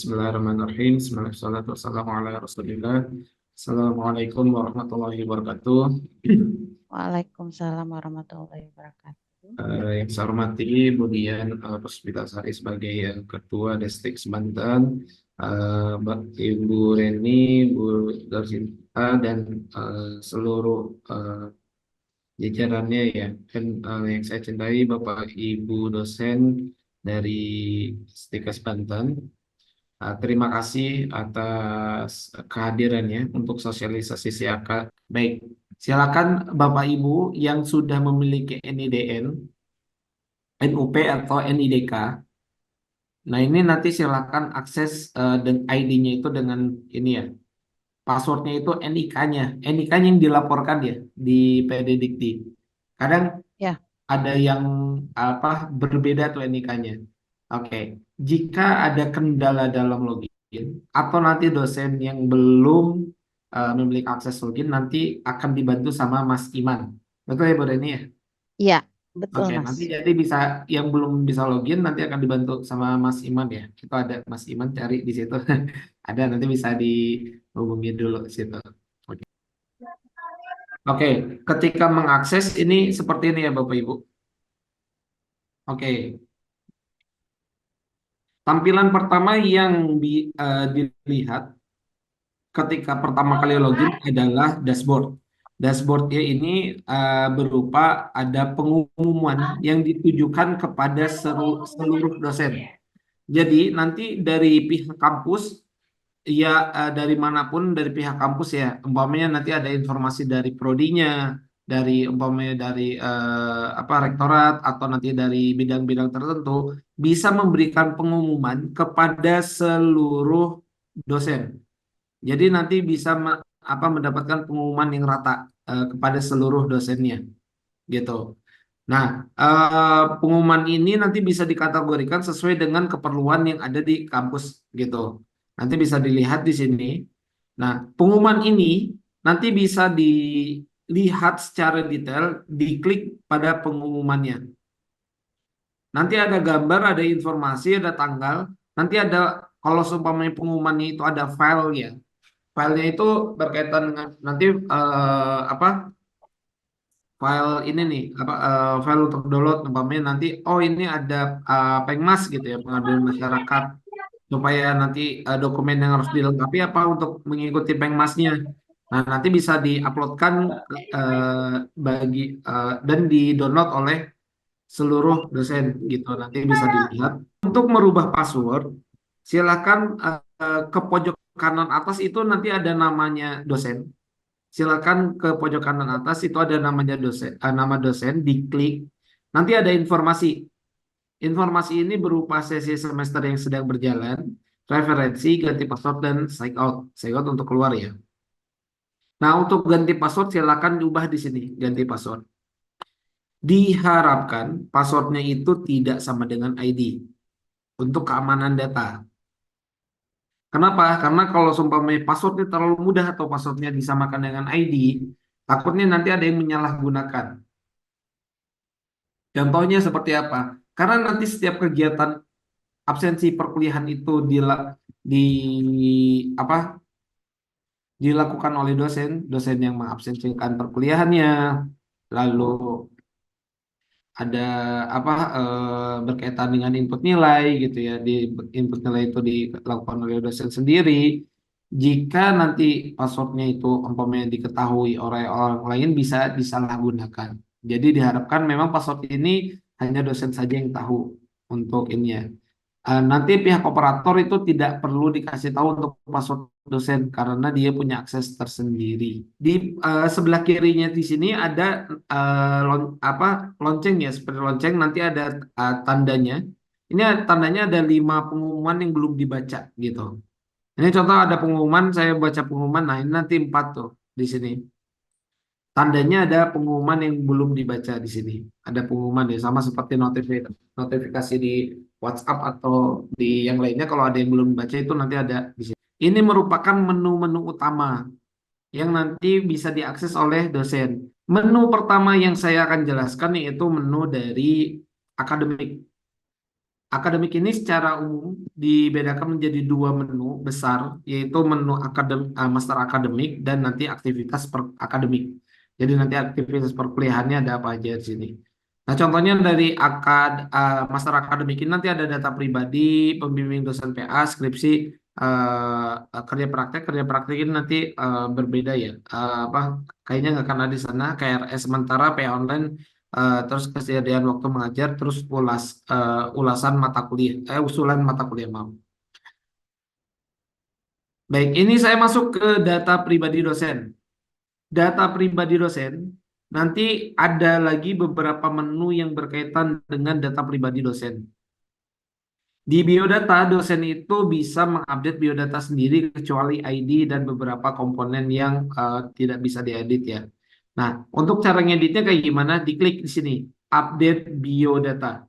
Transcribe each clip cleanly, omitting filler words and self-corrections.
Bismillahirrahmanirrahim. Bismillahirrahmanirrahim. Assalamualaikum warahmatullahi wabarakatuh. Waalaikumsalam warahmatullahi wabarakatuh. Yang saya hormati Bu Dian Puspitasari sebagai Ketua Destik Banten, Ibu Reni, Bu Darsinta, dan seluruh jajarannya ya. Dan yang saya cintai Bapak Ibu dosen dari Stikes Banten. Terima kasih atas kehadirannya untuk sosialisasi siakat. Baik, silakan Bapak Ibu yang sudah memiliki NIDN, NUP atau NIDK. Nah, ini nanti silakan akses dan ID-nya itu dengan ini ya. Passwordnya itu NIK-nya. NIK-nya yang dilaporkan ya di PD Dikti. Kadang Ya, ada yang apa berbeda tuh NIK-nya. Oke, jika ada kendala dalam login atau nanti dosen yang belum memiliki akses login nanti akan dibantu sama Mas Iman. Betul ya Bu Reni ya? iya, betul Oke, Mas. nanti jadi bisa yang belum bisa login nanti akan dibantu sama Mas Iman ya. Itu ada Mas Iman cari di situ. Ada nanti bisa dihubungi dulu di situ. Oke. Oke, ketika mengakses ini seperti ini ya Bapak Ibu. Oke. Tampilan pertama yang dilihat ketika pertama kali login adalah dashboard. Dashboardnya ini berupa ada pengumuman yang ditujukan kepada seluruh dosen. Jadi nanti dari pihak kampus, ya dari manapun dari pihak kampus ya, umpamanya nanti ada informasi dari prodinya, dari umpamanya dari apa rektorat atau nanti dari bidang-bidang tertentu bisa memberikan pengumuman kepada seluruh dosen. Jadi nanti bisa mendapatkan pengumuman yang rata kepada seluruh dosennya gitu. Nah, pengumuman ini nanti bisa dikategorikan sesuai dengan keperluan yang ada di kampus gitu. Nanti bisa dilihat di sini. Nah, pengumuman ini nanti bisa dilihat secara detail, diklik pada pengumumannya. Nanti ada gambar, ada informasi, ada tanggal. Nanti ada kalau seumpamanya pengumumannya itu ada file ya. Filenya itu berkaitan dengan nanti apa file ini nih apa file untuk download umpamanya nanti oh ini ada Pengmas gitu ya pengaduan masyarakat supaya nanti dokumen yang harus dilengkapi apa untuk mengikuti Pengmasnya. Nah, nanti bisa diuploadkan bagi dan di-download oleh seluruh dosen gitu. Nanti bisa dilihat. Untuk merubah password, silakan ke pojok kanan atas itu nanti ada namanya dosen. Silakan ke pojok kanan atas itu ada namanya dosen, nama dosen, diklik. Nanti ada informasi. Informasi ini berupa sesi semester yang sedang berjalan, referensi, ganti password dan sign out. Sign out untuk keluar ya. Nah, untuk ganti password silakan diubah di sini, ganti password. Diharapkan passwordnya itu tidak sama dengan ID untuk keamanan data. Kenapa? Karena kalau seumpamanya passwordnya terlalu mudah atau passwordnya disamakan dengan ID, takutnya nanti ada yang menyalahgunakan. Contohnya seperti apa? Karena nanti setiap kegiatan absensi perkuliahan itu di apa dilakukan oleh dosen, dosen yang mengabsensikan perkuliahannya, lalu ada apa berkaitan dengan input nilai gitu ya, di input nilai itu dilakukan oleh dosen sendiri. Jika nanti passwordnya itu umpamanya diketahui oleh orang lain bisa disalahgunakan. Jadi diharapkan memang password ini hanya dosen saja yang tahu untuk ini ya. Nanti pihak operator itu tidak perlu dikasih tahu untuk password dosen karena dia punya akses tersendiri. Di sebelah kirinya di sini ada apa lonceng ya, seperti lonceng nanti ada tandanya. Ini tandanya ada 5 pengumuman yang belum dibaca gitu. Ini contoh ada pengumuman, saya baca pengumuman, nah ini nanti 4 tuh di sini. Tandanya ada pengumuman yang belum dibaca di sini. Ada pengumuman ya, sama seperti notifikasi di WhatsApp atau di yang lainnya. Kalau ada yang belum dibaca itu nanti ada di sini. Ini merupakan menu-menu utama yang nanti bisa diakses oleh dosen. Menu pertama yang saya akan jelaskan yaitu menu dari akademik. Akademik ini secara umum dibedakan menjadi dua menu besar, yaitu menu master akademik dan nanti aktivitas per akademik. Jadi nanti aktivitas perkuliahannya ada apa aja di sini. Nah, contohnya dari master akademik ini nanti ada data pribadi, pembimbing dosen PA, skripsi, kerja praktek ini nanti berbeda ya. Kayaknya nggak akan ada di sana. KRS sementara, PA online, terus kesediaan waktu mengajar, terus ulasan mata kuliah, usulan mata kuliah, maaf. Baik, ini saya masuk ke data pribadi dosen. Data pribadi dosen, nanti ada lagi beberapa menu yang berkaitan dengan data pribadi dosen. Di biodata, dosen itu bisa mengupdate biodata sendiri kecuali ID dan beberapa komponen yang tidak bisa diedit ya. Nah, untuk cara ngeditnya kayak gimana? Diklik di sini, update biodata.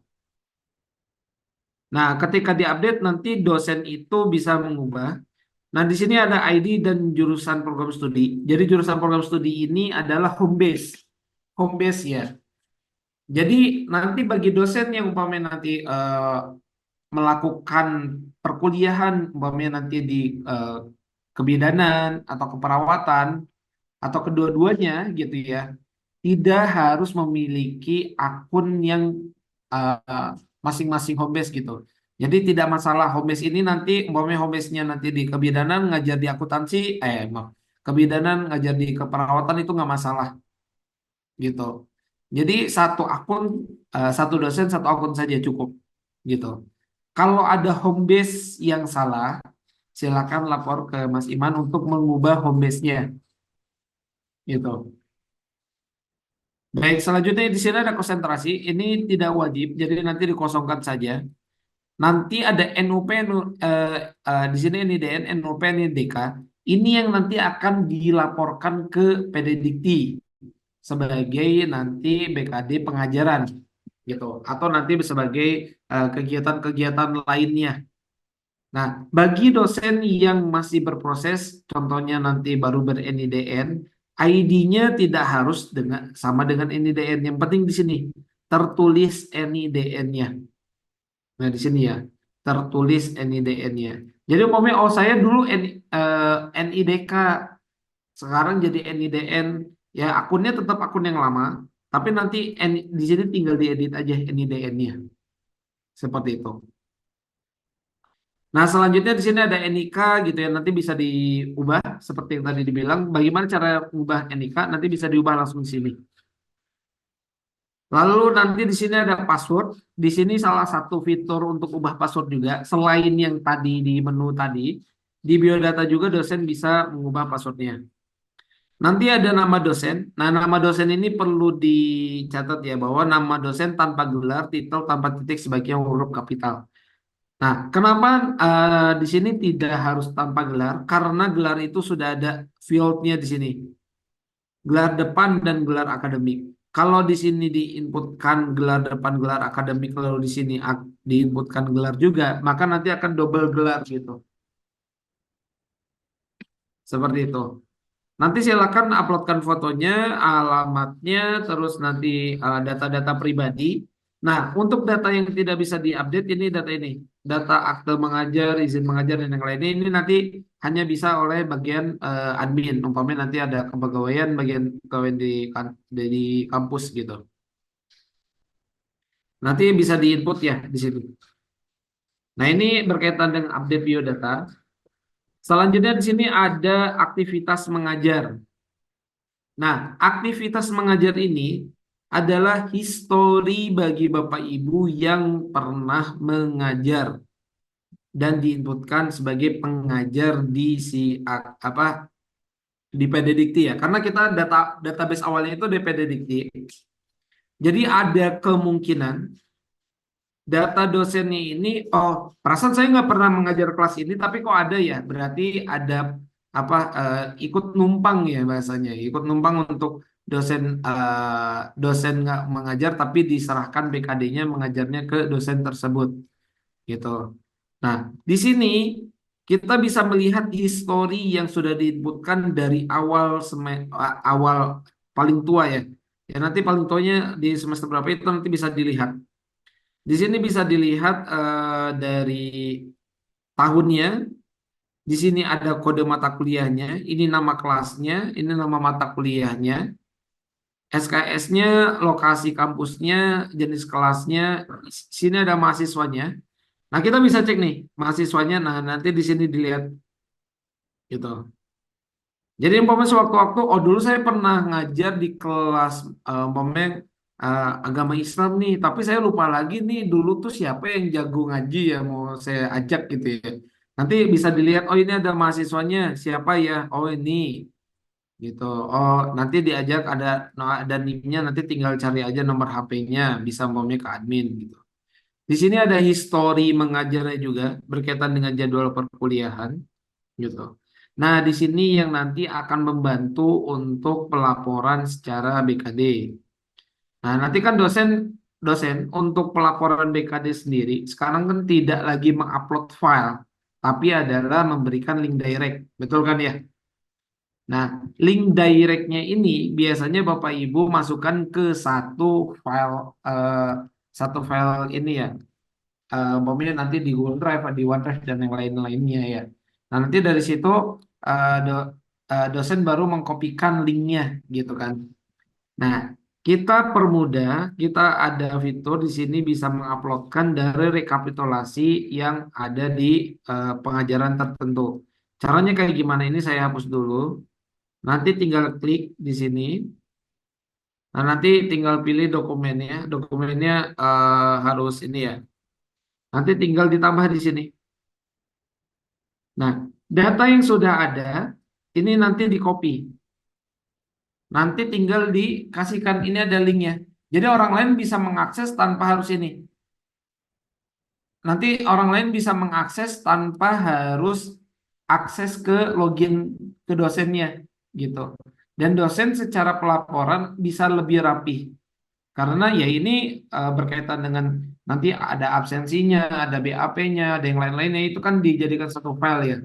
Nah, ketika diupdate nanti dosen itu bisa mengubah. Nah, di sini ada ID dan jurusan program studi. Jadi jurusan program studi ini adalah home base. Home base ya. Jadi nanti bagi dosen yang umpamanya nanti melakukan perkuliahan umpamanya nanti di eh, kebidanan atau keperawatan atau kedua-duanya gitu ya, tidak harus memiliki akun yang eh, masing-masing home base gitu. Jadi tidak masalah home base ini nanti umpamanya home base-nya nanti di kebidanan ngajar di akuntansi, maaf, kebidanan ngajar di keperawatan itu nggak masalah gitu. Jadi satu dosen satu akun saja cukup gitu. Kalau ada home base yang salah, silakan lapor ke Mas Iman untuk mengubah home base-nya gitu. Baik, selanjutnya di sini ada konsentrasi. Ini tidak wajib, jadi nanti dikosongkan saja. Nanti ada NUP, di sini NIDN, NUP, NIDK. Ini yang nanti akan dilaporkan ke PDDikti sebagai nanti BKD pengajaran gitu, atau nanti sebagai kegiatan-kegiatan lainnya. Nah, bagi dosen yang masih berproses, contohnya nanti baru ber-NIDN, ID-nya tidak harus sama dengan NIDN. Yang penting di sini tertulis NIDN-nya. Nah, di sini ya, tertulis NIDN-nya. Jadi umpamanya saya dulu NIDK, sekarang jadi NIDN, ya akunnya tetap akun yang lama, tapi nanti di sini tinggal diedit aja NIDN-nya. Seperti itu. Nah, selanjutnya di sini ada NIK gitu ya. Nanti bisa diubah seperti yang tadi dibilang. Bagaimana cara ubah NIK? Nanti bisa diubah langsung di sini. Lalu nanti di sini ada password. Di sini salah satu fitur untuk ubah password juga. Selain yang tadi di menu tadi, di biodata juga dosen bisa mengubah passwordnya. Nanti ada nama dosen. Nah, nama dosen ini perlu dicatat ya bahwa nama dosen tanpa gelar, titel, tanpa titik sebagai huruf kapital. Nah, kenapa di sini tidak harus tanpa gelar? Karena gelar itu sudah ada fieldnya di sini, gelar depan dan gelar akademik. Kalau di sini diinputkan gelar depan, gelar akademik, lalu di sini diinputkan gelar juga, maka nanti akan double gelar gitu. Seperti itu. Nanti silakan uploadkan fotonya, alamatnya, terus nanti data-data pribadi. Nah, untuk data yang tidak bisa diupdate ini data ini. Data akte mengajar, izin mengajar, dan yang lainnya ini nanti hanya bisa oleh bagian admin. Umpamanya nanti ada kepegawaian, bagian pegawai di kampus gitu. Nanti bisa diinput ya di situ. Nah, ini berkaitan dengan update biodata. Selanjutnya di sini ada aktivitas mengajar. Nah, aktivitas mengajar ini adalah histori bagi Bapak Ibu yang pernah mengajar dan diinputkan sebagai pengajar di apa di PDDikti ya. Karena kita database awalnya itu di PDDikti. Jadi ada kemungkinan data dosennya ini, perasaan saya nggak pernah mengajar kelas ini, tapi kok ada ya? Berarti ada apa ikut numpang ya bahasanya, ikut numpang untuk dosen nggak mengajar, tapi diserahkan BKD-nya mengajarnya ke dosen tersebut, gitu. Nah, di sini kita bisa melihat histori yang sudah diinputkan dari awal paling tua ya. Ya nanti paling tuanya di semester berapa itu nanti bisa dilihat. Di sini bisa dilihat dari tahunnya. Di sini ada kode mata kuliahnya. Ini nama kelasnya. Ini nama mata kuliahnya. SKS-nya, lokasi kampusnya, jenis kelasnya. Sini ada mahasiswanya. Nah, kita bisa cek nih mahasiswanya. Nah, nanti di sini dilihat gitu. Jadi umpamanya sewaktu-waktu, oh dulu saya pernah ngajar di kelas umpamanya agama Islam nih, tapi saya lupa lagi nih dulu tuh siapa yang jago ngaji ya mau saya ajak gitu ya. Nanti bisa dilihat, oh ini ada mahasiswanya, siapa ya? Oh ini gitu. Oh nanti diajak ada NIM-nya, nanti tinggal cari aja nomor HP-nya, bisa umpamanya ke admin gitu. Di sini ada histori mengajarnya juga berkaitan dengan jadwal perkuliahan gitu. Nah, di sini yang nanti akan membantu untuk pelaporan secara BKD. Nah, nanti kan dosen dosen untuk pelaporan BKD sendiri sekarang kan tidak lagi mengupload file, tapi adalah memberikan link direct. Betul kan ya? Nah, link directnya ini biasanya Bapak Ibu masukkan ke file eh, satu file ini ya. Umpamanya nanti di Google Drive, di OneDrive dan yang lain-lainnya ya. Nah, nanti dari situ dosen baru mengkopikan linknya gitu kan. Nah, kita permudah, kita ada fitur di sini bisa menguploadkan dari rekapitulasi yang ada di pengajaran tertentu. Caranya kayak gimana ini saya hapus dulu. Nanti tinggal klik di sini. Nah, nanti tinggal pilih dokumennya. Dokumennya harus ini ya. Nanti tinggal ditambah di sini. Nah, data yang sudah ada ini nanti di copy. Nanti tinggal dikasihkan ini ada linknya. Jadi orang lain bisa mengakses tanpa harus ini. Nanti orang lain bisa mengakses tanpa harus akses ke login ke dosennya gitu. Dan dosen secara pelaporan bisa lebih rapih. Karena ya ini berkaitan dengan nanti ada absensinya, ada BAP-nya, ada yang lain-lainnya itu kan dijadikan satu file ya.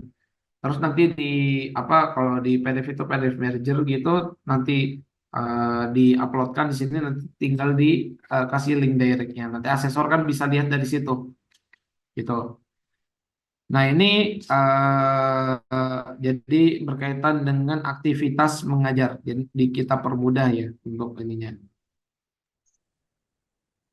Terus nanti di apa kalau di PDF itu PDF merger gitu nanti diuploadkan di sini nanti tinggal dikasih link directnya. Nanti asesor kan bisa lihat dari situ gitu. Nah ini jadi berkaitan dengan aktivitas mengajar. Jadi kita permudah ya untuk ininya.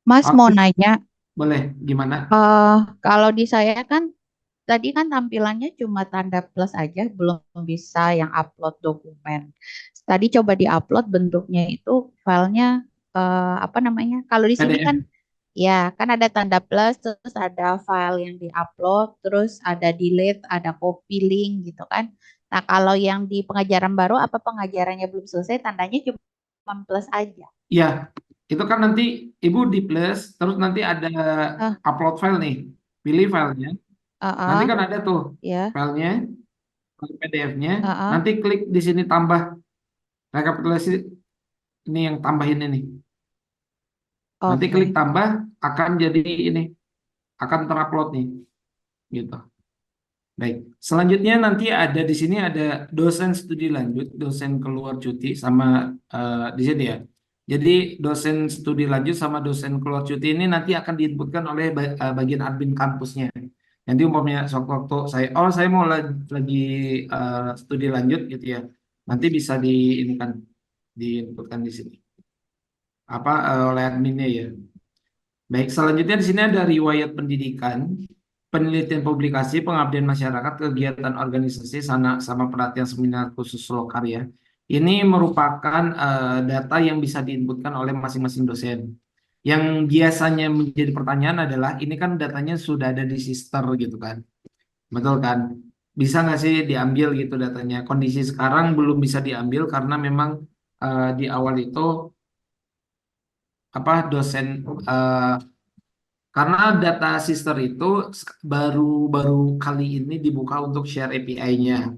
Mas mau Oke, nanya, boleh gimana? eh kalau di saya kan tadi kan tampilannya cuma tanda plus aja, belum bisa yang upload dokumen. Tadi coba di-upload bentuknya itu filenya apa namanya? Kalau di sini kan PDF. ya kan ada tanda plus, terus ada file yang di-upload, terus ada delete, ada copy link gitu kan. Nah, kalau yang di pengajaran baru apa pengajarannya belum selesai, tandanya cuma plus aja. Ya, itu kan nanti Ibu di plus, terus nanti ada Ah, upload file nih. Pilih filenya. Nanti ah, kan ada tuh ya, filenya, PDF-nya. ah, Nanti klik di sini tambah rekapitulasi ini yang tambahin ini. Nanti klik oke. tambah akan jadi ini akan terupload nih gitu. Baik. Selanjutnya nanti ada di sini ada dosen studi lanjut, dosen keluar cuti sama di sini ya. Jadi dosen studi lanjut sama dosen keluar cuti ini nanti akan diinputkan oleh bagian admin kampusnya. Nanti umpamanya waktu saya, oh saya mau lagi studi lanjut gitu ya. Nanti bisa di ini kan diinputkan di sini. Apa oleh adminnya ya. Baik, selanjutnya di sini ada riwayat pendidikan, penelitian publikasi, pengabdian masyarakat, kegiatan organisasi, sama pelatihan seminar khusus lokarya. Ini merupakan data yang bisa diinputkan oleh masing-masing dosen. Yang biasanya menjadi pertanyaan adalah, ini kan datanya sudah ada di sister gitu kan, betul kan? Bisa nggak sih diambil gitu datanya? Kondisi sekarang belum bisa diambil karena memang di awal itu apa dosen eh, karena data sister itu baru-baru kali ini dibuka untuk share API-nya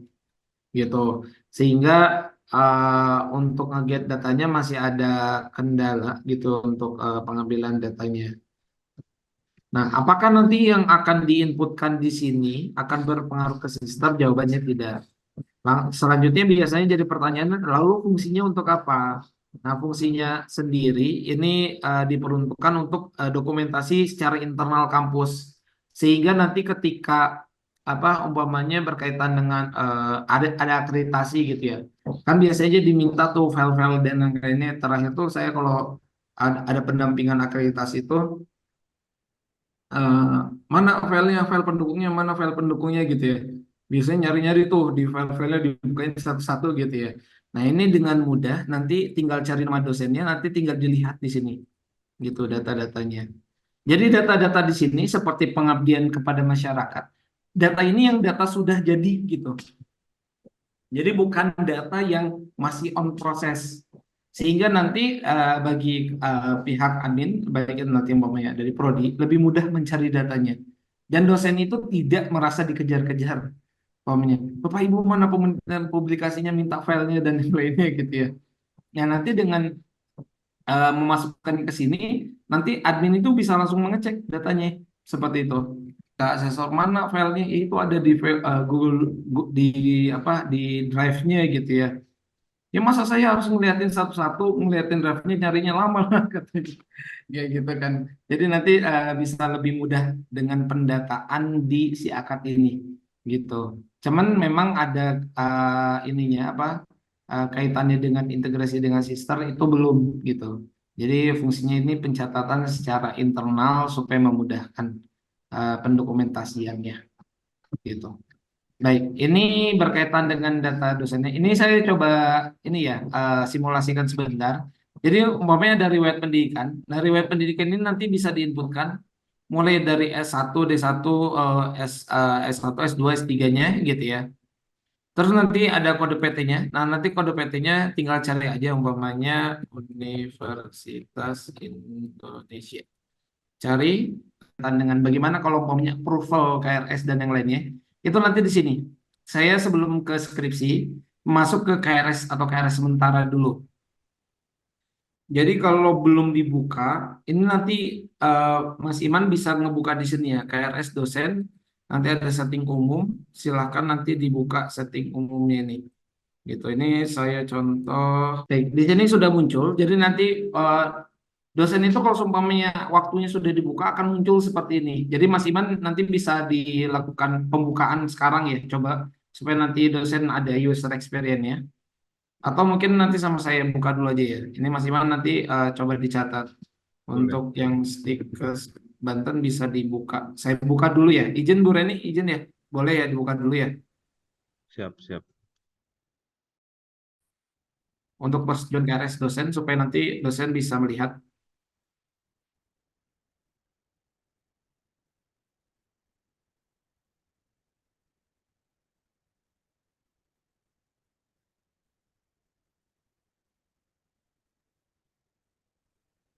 gitu. Sehingga untuk nge-get datanya masih ada kendala gitu untuk pengambilan datanya. Nah, apakah nanti yang akan diinputkan di sini akan berpengaruh ke sister? Jawabannya tidak. Selanjutnya biasanya jadi pertanyaan, lalu fungsinya untuk apa? Nah, fungsinya sendiri ini diperuntukkan untuk dokumentasi secara internal kampus. Sehingga nanti ketika apa umpamanya berkaitan dengan ada akreditasi gitu ya. Kan biasanya diminta tuh file-file dan yang lainnya. Terakhir tuh saya kalau ada pendampingan akreditasi itu eh, mana filenya, file pendukungnya, mana file pendukungnya gitu ya. Biasanya nyari-nyari tuh di file-filenya dibukain satu-satu gitu ya. Nah, ini dengan mudah nanti tinggal cari nama dosennya, nanti tinggal dilihat di sini gitu data-datanya. Jadi data-data di sini seperti pengabdian kepada masyarakat. Data ini yang data sudah jadi gitu. Jadi bukan data yang masih on proses. Sehingga nanti bagi pihak admin, baik itu nanti umpamanya dari prodi, lebih mudah mencari datanya. Dan dosen itu tidak merasa dikejar-kejar. Umpamanya, Bapak Ibu mana publikasinya, minta filenya dan yang lainnya gitu ya. Ya nanti dengan memasukkan ke sini, nanti admin itu bisa langsung mengecek datanya seperti itu. Ke asesor mana filenya, itu ada di Google, di apa di drive-nya gitu ya. Ya masa saya harus ngeliatin satu-satu, ngeliatin drive-nya nyarinya lama katanya. Ya gitu kan. Jadi nanti bisa lebih mudah dengan pendataan di si akad ini gitu. Cuman memang ada ininya apa kaitannya dengan integrasi dengan sister itu belum gitu. Jadi fungsinya ini pencatatan secara internal supaya memudahkan pendokumentasiannya gitu. Baik, ini berkaitan dengan data dosennya. Ini saya coba ini ya simulasikan sebentar. Jadi umpamanya dari web pendidikan, ini nanti bisa diinputkan mulai dari S1, D1, S1, S2, S3-nya gitu ya. Terus nanti ada kode PT-nya. Nah, nanti kode PT-nya tinggal cari aja umpamanya Universitas Indonesia. Cari dengan bagaimana kalau umpamanya approval KRS dan yang lainnya. Itu nanti di sini. Saya sebelum ke skripsi masuk ke KRS atau KRS sementara dulu. Jadi kalau belum dibuka, ini nanti eh, Mas Iman bisa ngebuka di sini ya, KRS dosen. Nanti ada setting umum, silahkan nanti dibuka setting umumnya ini. Gitu. Ini saya contoh. Baik, di sini sudah muncul. Jadi nanti eh, dosen itu kalau seumpamanya waktunya sudah dibuka akan muncul seperti ini. Jadi Mas Iman nanti bisa dilakukan pembukaan sekarang ya, coba supaya nanti dosen ada user experience ya. Atau mungkin nanti sama saya buka dulu aja ya. Ini Mas Iman nanti coba dicatat. Boleh. Untuk yang stick ke Banten bisa dibuka. Saya buka dulu ya. Izin Bu Reni, izin ya. Boleh ya dibuka dulu ya. Siap, siap. Untuk persetujuan KRS dosen supaya nanti dosen bisa melihat.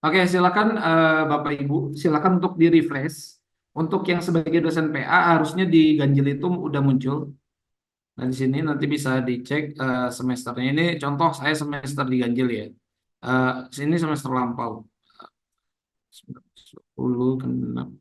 Oke, silakan Bapak Ibu, silakan untuk di refresh. Untuk yang sebagai dosen PA harusnya di ganjil itu udah muncul. Nah, di sini nanti bisa dicek semesternya. Ini contoh saya semester di ganjil ya. Sini semester lampau. 10 genap.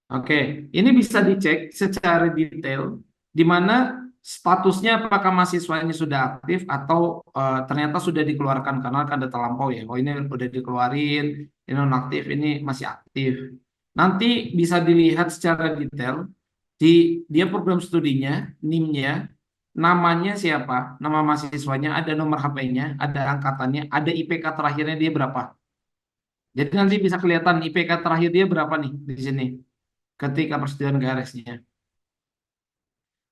Oke, ini bisa dicek secara detail di mana statusnya apakah mahasiswanya sudah aktif atau ternyata sudah dikeluarkan karena kan data lampau ya. Oh ini udah dikeluarin, ini nonaktif, ini masih aktif. Nanti bisa dilihat secara detail di dia program studinya, NIM-nya, namanya siapa, nama mahasiswanya, ada nomor HP-nya, ada angkatannya, ada IPK terakhirnya dia berapa. Jadi nanti bisa kelihatan IPK terakhir dia berapa nih di sini ketika persetujuan KRS-nya.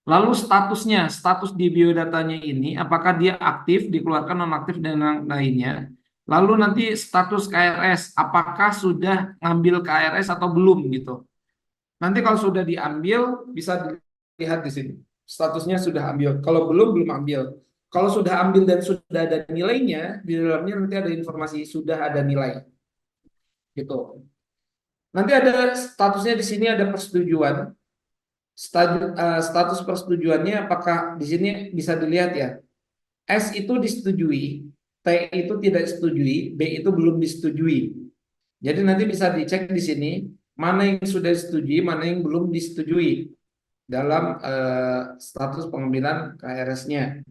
Lalu statusnya, status di biodatanya ini, apakah dia aktif, dikeluarkan nonaktif dan yang lainnya. Lalu nanti status KRS, apakah sudah ngambil KRS atau belum gitu. Nanti kalau sudah diambil, bisa dilihat di sini. Statusnya sudah ambil. Kalau belum, belum ambil. Kalau sudah ambil dan sudah ada nilainya, di dalamnya nanti ada informasi sudah ada nilai. Gitu. Nanti ada statusnya di sini ada persetujuan. Status persetujuannya apakah di sini bisa dilihat ya. S itu disetujui, T itu tidak disetujui, B itu belum disetujui. Jadi nanti bisa dicek di sini mana yang sudah disetujui, mana yang belum disetujui dalam status pengambilan KRS-nya.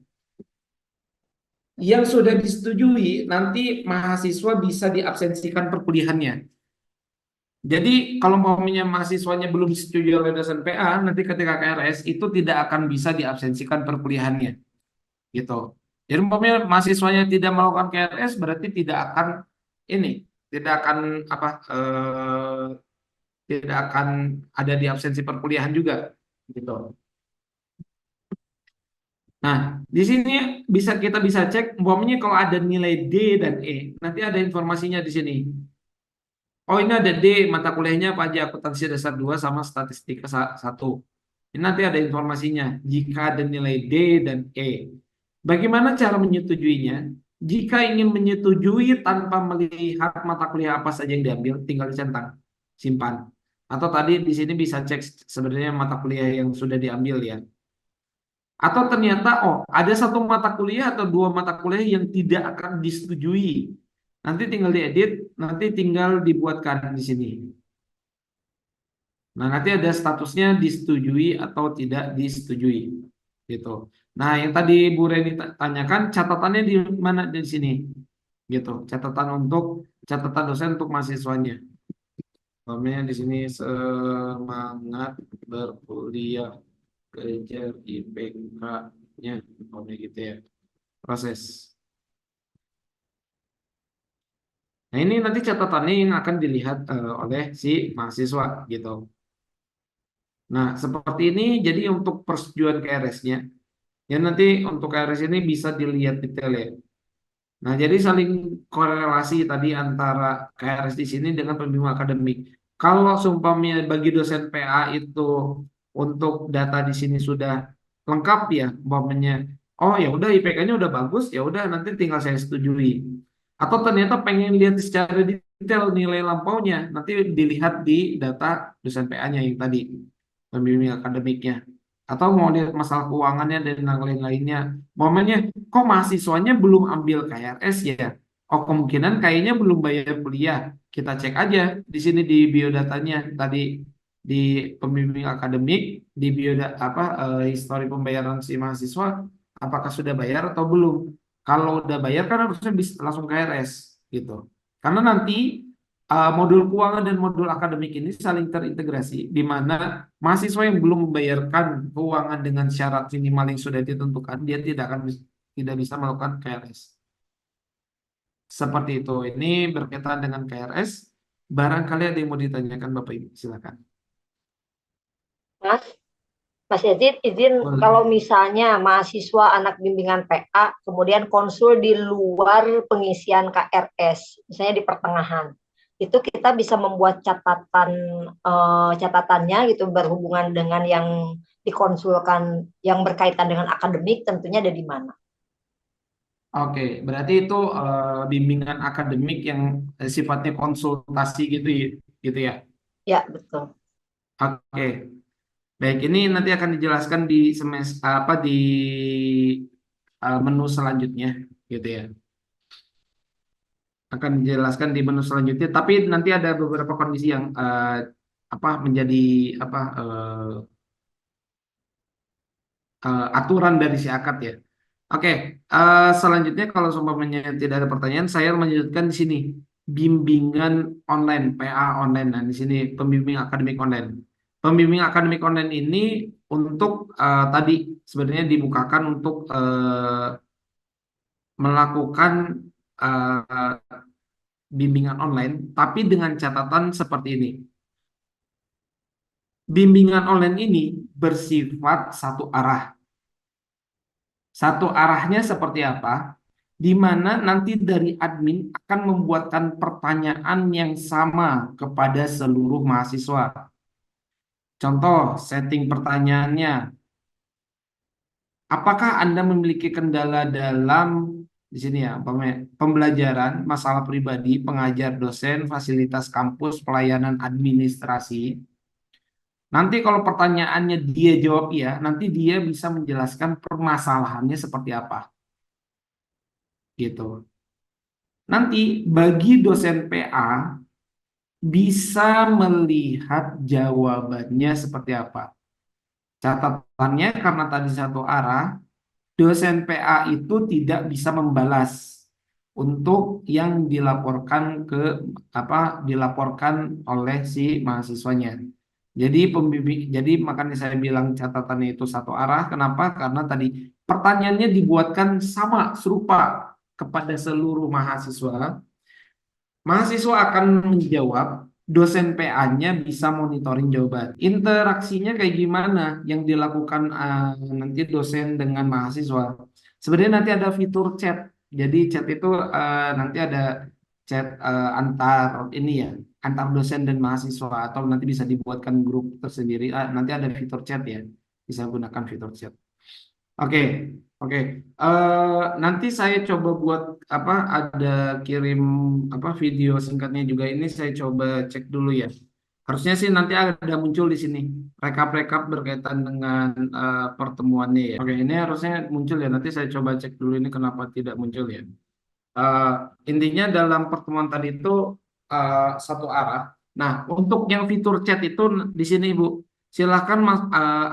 Yang sudah disetujui nanti mahasiswa bisa diabsensikan perkuliahannya. Jadi kalau umpamanya mahasiswanya belum disetujui oleh dosen PA, nanti ketika KRS itu tidak akan bisa diabsensikan perkuliahannya, gitu. Jadi umpamanya mahasiswanya tidak melakukan KRS berarti tidak akan ini, tidak akan apa, tidak akan ada di absensi perkuliahan juga, gitu. Nah, di sini kita bisa cek umpamanya kalau ada nilai D dan E, nanti ada informasinya di sini. Oh, ini ada D, mata kuliahnya apa aja? Akuntansi dasar 2 sama statistika 1. Ini nanti ada informasinya. Jika ada nilai D dan E. Bagaimana cara menyetujuinya? Jika ingin menyetujui tanpa melihat mata kuliah apa saja yang diambil, tinggal dicentang, simpan. Atau tadi di sini bisa cek sebenarnya mata kuliah yang sudah diambil ya. Atau ternyata, oh, ada satu mata kuliah atau dua mata kuliah yang tidak akan disetujui. Nanti tinggal diedit, nanti tinggal dibuatkan di sini. Nah, nanti ada statusnya disetujui atau tidak disetujui. Gitu. Nah, yang tadi Bu Reni tanyakan, catatannya di mana di sini? Gitu. Catatan dosen untuk mahasiswanya. Namanya di sini semangat berkuliah, kejar IPK-nya. Oh, gitu ya. Proses. Nah, ini nanti catatannya yang akan dilihat oleh si mahasiswa gitu. Nah, seperti ini jadi untuk persetujuan KRS-nya. Ya nanti untuk KRS ini bisa dilihat detail ya. Nah, jadi saling korelasi tadi antara KRS di sini dengan pembimbing akademik. Kalau seumpamanya bagi dosen PA itu untuk data di sini sudah lengkap ya, umpamanya, oh ya udah IPK-nya udah bagus, ya udah nanti tinggal saya setujui. Atau ternyata pengen lihat secara detail nilai lampaunya, nanti dilihat di data dosen PA-nya yang tadi, pembimbing akademiknya. Atau mau lihat masalah keuangannya dan lain-lainnya. Momennya, kok mahasiswanya belum ambil KRS ya? Oh, kemungkinan kayaknya belum bayar kuliah. Kita cek aja di sini di biodatanya tadi di pembimbing akademik di histori pembayaran si mahasiswa apakah sudah bayar atau belum. Kalau udah bayar kan harusnya bisa langsung KRS gitu. Karena nanti modul keuangan dan modul akademik ini saling terintegrasi di mana mahasiswa yang belum membayarkan keuangan dengan syarat minimal yang sudah ditentukan, dia tidak bisa melakukan KRS. Seperti itu. Ini berkaitan dengan KRS. Barangkali ada yang mau ditanyakan Bapak Ibu, silakan. Mas, Mas Yazid, izin Boleh. kalau misalnya mahasiswa anak bimbingan PA kemudian konsul di luar pengisian KRS, misalnya di pertengahan, itu kita bisa membuat catatannya gitu berhubungan dengan yang dikonsulkan yang berkaitan dengan akademik tentunya ada di mana? Oke, berarti itu bimbingan akademik yang sifatnya konsultasi gitu ya. Ya, betul. Oke, baik ini nanti akan dijelaskan di semester di menu selanjutnya, gitu ya. Akan dijelaskan di menu selanjutnya. Tapi nanti ada beberapa kondisi yang menjadi apa aturan dari si akad ya. Oke, selanjutnya kalau seumpamanya tidak ada pertanyaan, saya melanjutkan di sini bimbingan online, PA online. Nah, di sini pembimbing akademik online. Pembimbing akademik online ini untuk tadi sebenarnya dibukakan untuk melakukan eh, bimbingan online, tapi dengan catatan seperti ini. Bimbingan online ini bersifat satu arah. Satu arahnya seperti apa? Di mana nanti dari admin akan membuatkan pertanyaan yang sama kepada seluruh mahasiswa. Contoh, setting pertanyaannya. Apakah Anda memiliki kendala dalam di sini ya, pembelajaran, masalah pribadi, pengajar, dosen, fasilitas kampus, pelayanan administrasi? Nanti kalau pertanyaannya dia jawab iya, nanti dia bisa menjelaskan permasalahannya seperti apa. Gitu. Nanti bagi dosen PA bisa melihat jawabannya seperti apa. Catatannya karena tadi satu arah, dosen PA itu tidak bisa membalas untuk yang dilaporkan oleh si mahasiswanya. Jadi makanya saya bilang catatannya itu satu arah. Kenapa? Karena tadi pertanyaannya dibuatkan sama, serupa kepada seluruh mahasiswa. Mahasiswa akan menjawab, dosen PA-nya bisa monitoring jawaban. Interaksinya kayak gimana yang dilakukan nanti dosen dengan mahasiswa? Sebenarnya nanti ada fitur chat. Jadi chat itu nanti ada chat antar ini ya, antar dosen dan mahasiswa atau nanti bisa dibuatkan grup tersendiri. Nanti ada fitur chat ya, bisa gunakan fitur chat. Oke, oke. Nanti saya coba buat ada kirim video singkatnya juga ini saya coba cek dulu ya. Harusnya sih nanti ada muncul di sini rekap-rekap berkaitan dengan pertemuannya ya. Oke, ini harusnya muncul ya. Nanti saya coba cek dulu ini kenapa tidak muncul ya. Eh, Intinya dalam pertemuan tadi itu satu arah. Nah, untuk yang fitur chat itu di sini Ibu, silakan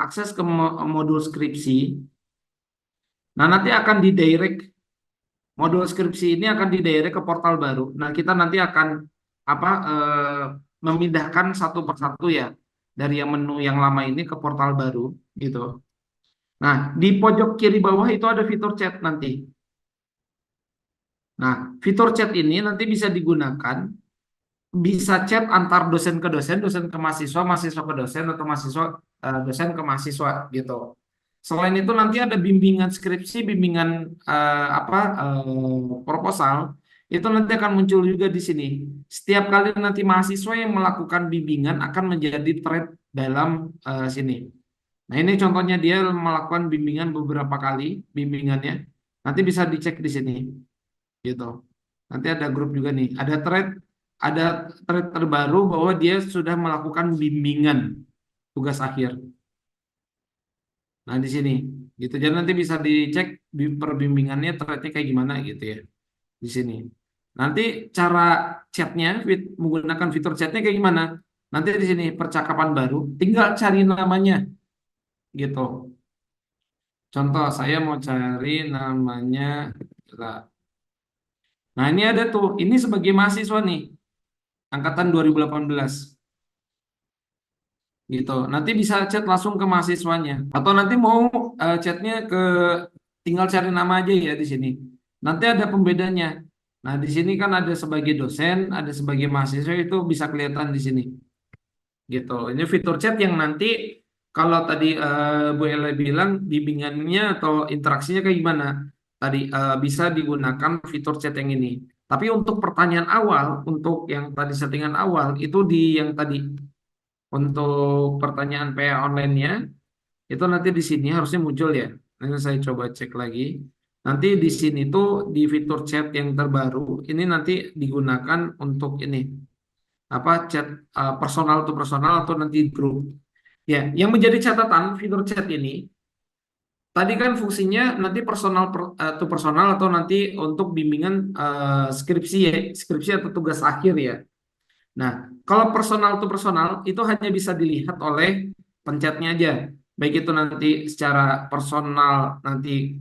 akses ke modul skripsi. Nah, nanti akan didirect modul skripsi ini akan didirect ke portal baru. Nah, kita nanti akan memindahkan satu persatu ya dari yang menu yang lama ini ke portal baru gitu. Nah, di pojok kiri bawah itu ada fitur chat nanti. Nah, fitur chat ini nanti bisa digunakan, bisa chat antar dosen ke mahasiswa, mahasiswa ke dosen atau mahasiswa dosen ke mahasiswa gitu. Selain itu nanti ada bimbingan skripsi, bimbingan proposal, itu nanti akan muncul juga di sini. Setiap kali nanti mahasiswa yang melakukan bimbingan akan menjadi thread dalam sini. Nah ini contohnya dia melakukan bimbingan beberapa kali, bimbingannya. Nanti bisa dicek di sini, gitu. Nanti ada grup juga nih, ada thread terbaru bahwa dia sudah melakukan bimbingan tugas akhir. Nah, di sini gitu. Jadi nanti bisa dicek perbimbingannya threadnya kayak gimana gitu ya. Di sini. Nanti cara chatnya menggunakan fitur chatnya kayak gimana? Nanti di sini percakapan baru, tinggal cari namanya gitu. Contoh saya mau cari namanya. Nah, ini ada tuh. Ini sebagai mahasiswa nih, angkatan 2018. Gitu. Nanti bisa chat langsung ke mahasiswanya atau nanti mau chatnya ke tinggal cari nama aja ya di sini. Nanti ada pembedanya. Nah, di sini kan ada sebagai dosen, ada sebagai mahasiswa itu bisa kelihatan di sini. Gitu. Ini fitur chat yang nanti kalau tadi Bu Ella bilang bimbingannya atau interaksinya kayak gimana? Tadi bisa digunakan fitur chat yang ini. Tapi untuk pertanyaan awal, untuk yang tadi settingan awal itu di yang tadi untuk pertanyaan PA online-nya itu nanti di sini harusnya muncul ya. Nanti saya coba cek lagi. Nanti di sini tuh di fitur chat yang terbaru ini nanti digunakan untuk ini chat personal to personal atau nanti grup. Ya, yang menjadi catatan fitur chat ini tadi kan fungsinya nanti personal to personal atau nanti untuk bimbingan skripsi ya, skripsi atau tugas akhir ya. Nah, kalau personal to personal itu hanya bisa dilihat oleh pencetnya aja. Baik itu nanti secara personal nanti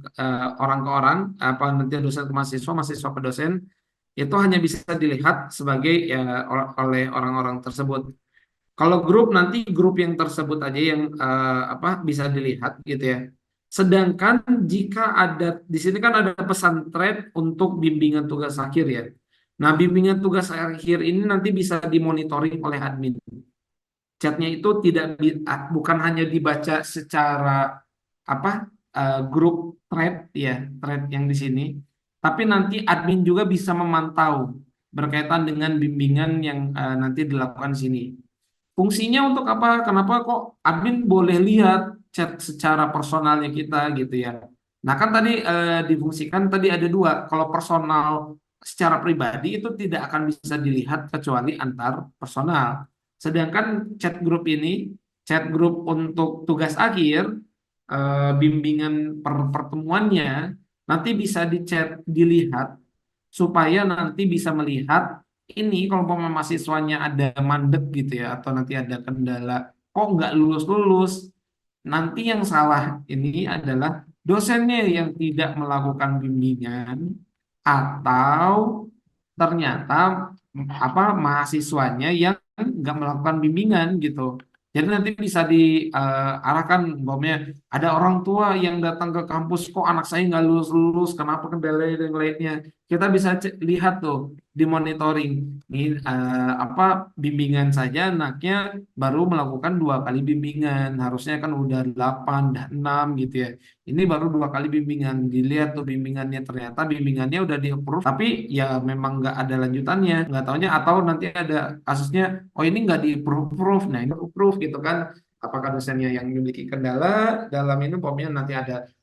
orang ke orang, nanti dosen ke mahasiswa, mahasiswa ke dosen, itu hanya bisa dilihat sebagai ya oleh orang-orang tersebut. Kalau grup nanti grup yang tersebut aja yang bisa dilihat gitu ya. Sedangkan jika ada di sini kan ada pesan thread untuk bimbingan tugas akhir ya. Nah, bimbingan tugas akhir ini nanti bisa dimonitoring oleh admin. Chatnya itu bukan hanya dibaca secara grup thread ya, thread yang di sini, tapi nanti admin juga bisa memantau berkaitan dengan bimbingan yang nanti dilakukan di sini. Fungsinya untuk apa? Kenapa kok admin boleh lihat chat secara personalnya kita gitu ya? Nah kan tadi difungsikan tadi ada dua. Kalau personal secara pribadi itu tidak akan bisa dilihat kecuali antar personal. Sedangkan chat grup untuk tugas akhir, bimbingan pertemuannya nanti bisa dilihat supaya nanti bisa melihat ini kalau mahasiswanya ada mandek gitu ya atau nanti ada kendala kok nggak lulus nanti yang salah ini adalah dosennya yang tidak melakukan bimbingan atau ternyata mahasiswanya yang nggak melakukan bimbingan gitu. Jadi nanti bisa diarahkan, umpamanya ada orang tua yang datang ke kampus, kok anak saya nggak lulus-lulus, kenapa kendala dan lainnya. Kita bisa lihat tuh di monitoring, nih bimbingan saja anaknya baru melakukan 2 kali bimbingan, harusnya kan udah 8 dan 6 gitu ya. Ini baru 2 kali bimbingan, dilihat tuh bimbingannya, ternyata bimbingannya udah di-approve, tapi ya memang nggak ada lanjutannya, nggak taunya, atau nanti ada kasusnya, oh ini nggak di-approve, nah ini approve gitu kan. Apakah dosennya yang memiliki kendala dalam ini, umpamanya nanti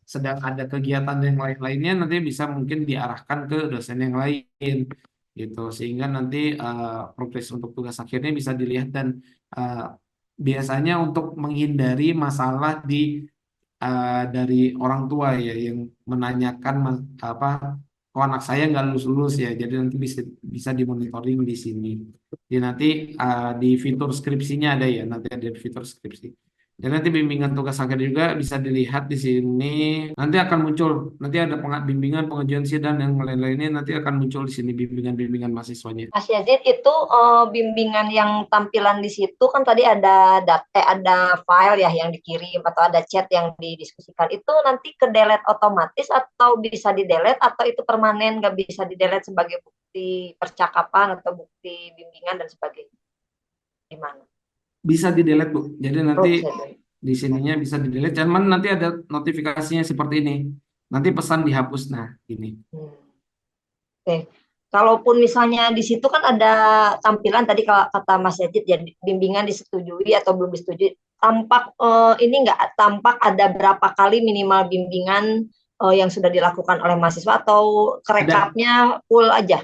sedang ada kegiatan yang lain-lainnya, nanti bisa mungkin diarahkan ke dosen yang lain gitu, sehingga nanti progres untuk tugas akhirnya bisa dilihat. Dan eh, biasanya untuk menghindari masalah dari orang tua ya yang menanyakan apa, kok anak saya nggak lulus-lulus ya, jadi nanti bisa bisa dimonitoring di sini. Jadi nanti di fitur skripsinya ada ya, nanti ada di fitur skripsi. Dan nanti bimbingan tugas akhir juga bisa dilihat di sini. Nanti akan muncul, nanti ada bimbingan pengajuan sidang dan lain-lainnya, nanti akan muncul di sini bimbingan-bimbingan mahasiswanya. Mas Yazid, itu bimbingan yang tampilan di situ kan tadi ada ada file ya yang dikirim atau ada chat yang didiskusikan. Itu nanti ke delete otomatis atau bisa di delete atau itu permanen nggak bisa di delete sebagai bukti percakapan atau bukti bimbingan dan sebagainya? Gimana? Bisa di delete Bu. Jadi Oh, nanti bisa delete. di sininya bisa di delete, cuman nanti ada notifikasinya seperti ini. Nanti pesan dihapus. Nah, ini. Oke. Kalaupun misalnya di situ kan ada tampilan tadi kalau kata Mas Yazid ya bimbingan disetujui atau belum disetujui, tampak ini nggak tampak ada berapa kali minimal bimbingan yang sudah dilakukan oleh mahasiswa atau Ada kerekapnya full aja?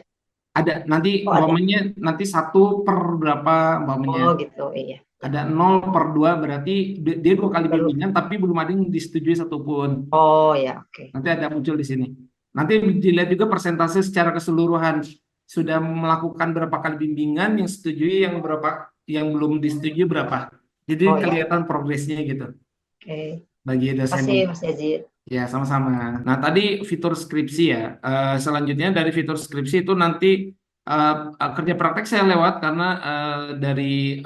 ada nanti Oh, ada. umpamanya nanti 1 per berapa umpamanya. Oh gitu, iya. Ada 0 per 2 berarti dia 2 kali Baru. bimbingan tapi belum ada yang disetujui satupun. Oh ya, oke. Nanti ada muncul di sini. Nanti dilihat juga persentase secara keseluruhan. Sudah melakukan berapa kali bimbingan, yang setujui, yang berapa, yang belum disetujui berapa. Jadi Oh ya, kelihatan progresnya gitu oke. bagi dosen. Makasih Mas Yazid. Ya, sama-sama. Nah, tadi fitur skripsi ya. Selanjutnya dari fitur skripsi itu nanti kerja praktek saya lewat karena dari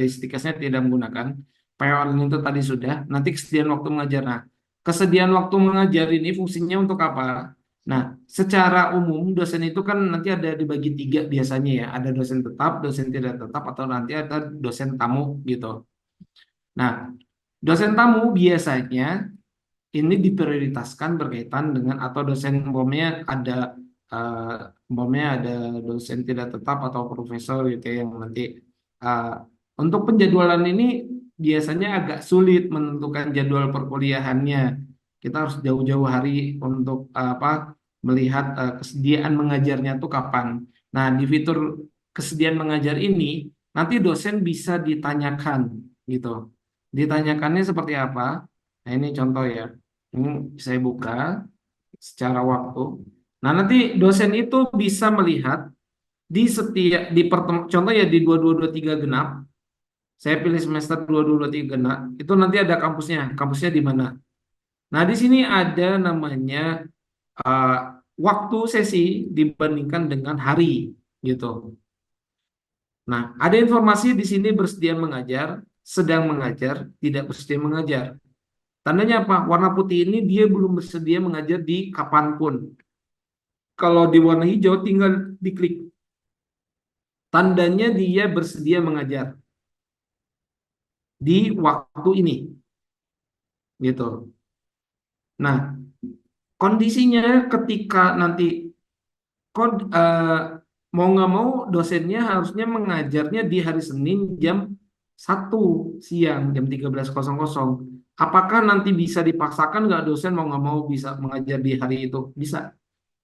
stikesnya tidak menggunakan. PON itu tadi sudah. Nanti kesediaan waktu mengajar. Nah, kesediaan waktu mengajar ini fungsinya untuk apa? Nah, secara umum dosen itu kan nanti ada dibagi 3 biasanya ya. Ada dosen tetap, dosen tidak tetap, atau nanti ada dosen tamu gitu. Nah, dosen tamu biasanya ini diprioritaskan berkaitan dengan, atau dosen umpamanya ada dosen tidak tetap atau profesor gitu ya, yang nanti uh, untuk penjadwalan ini biasanya agak sulit menentukan jadwal perkuliahannya. Kita harus jauh-jauh hari untuk melihat kesediaan mengajarnya tuh kapan. Nah, di fitur kesediaan mengajar ini nanti dosen bisa ditanyakan gitu. Ditanyakannya seperti apa? Nah, ini contoh ya. Ini saya buka secara waktu. Nah, nanti dosen itu bisa melihat di setiap contoh ya di 2223 genap. Saya pilih semester 2223 genap. Itu nanti ada kampusnya. Kampusnya di mana? Nah, di sini ada namanya uh, waktu sesi dibandingkan dengan hari gitu. Nah, ada informasi di sini bersedia mengajar, sedang mengajar, tidak bersedia mengajar. Tandanya apa? Warna putih ini dia belum bersedia mengajar di kapanpun. Kalau di warna hijau tinggal diklik. Tandanya dia bersedia mengajar di waktu ini. Gitu. Nah, kondisinya ketika nanti mau nggak mau dosennya harusnya mengajarnya di hari Senin jam 1 siang, jam 13.00. Apakah nanti bisa dipaksakan nggak dosen mau nggak mau bisa mengajar di hari itu? Bisa,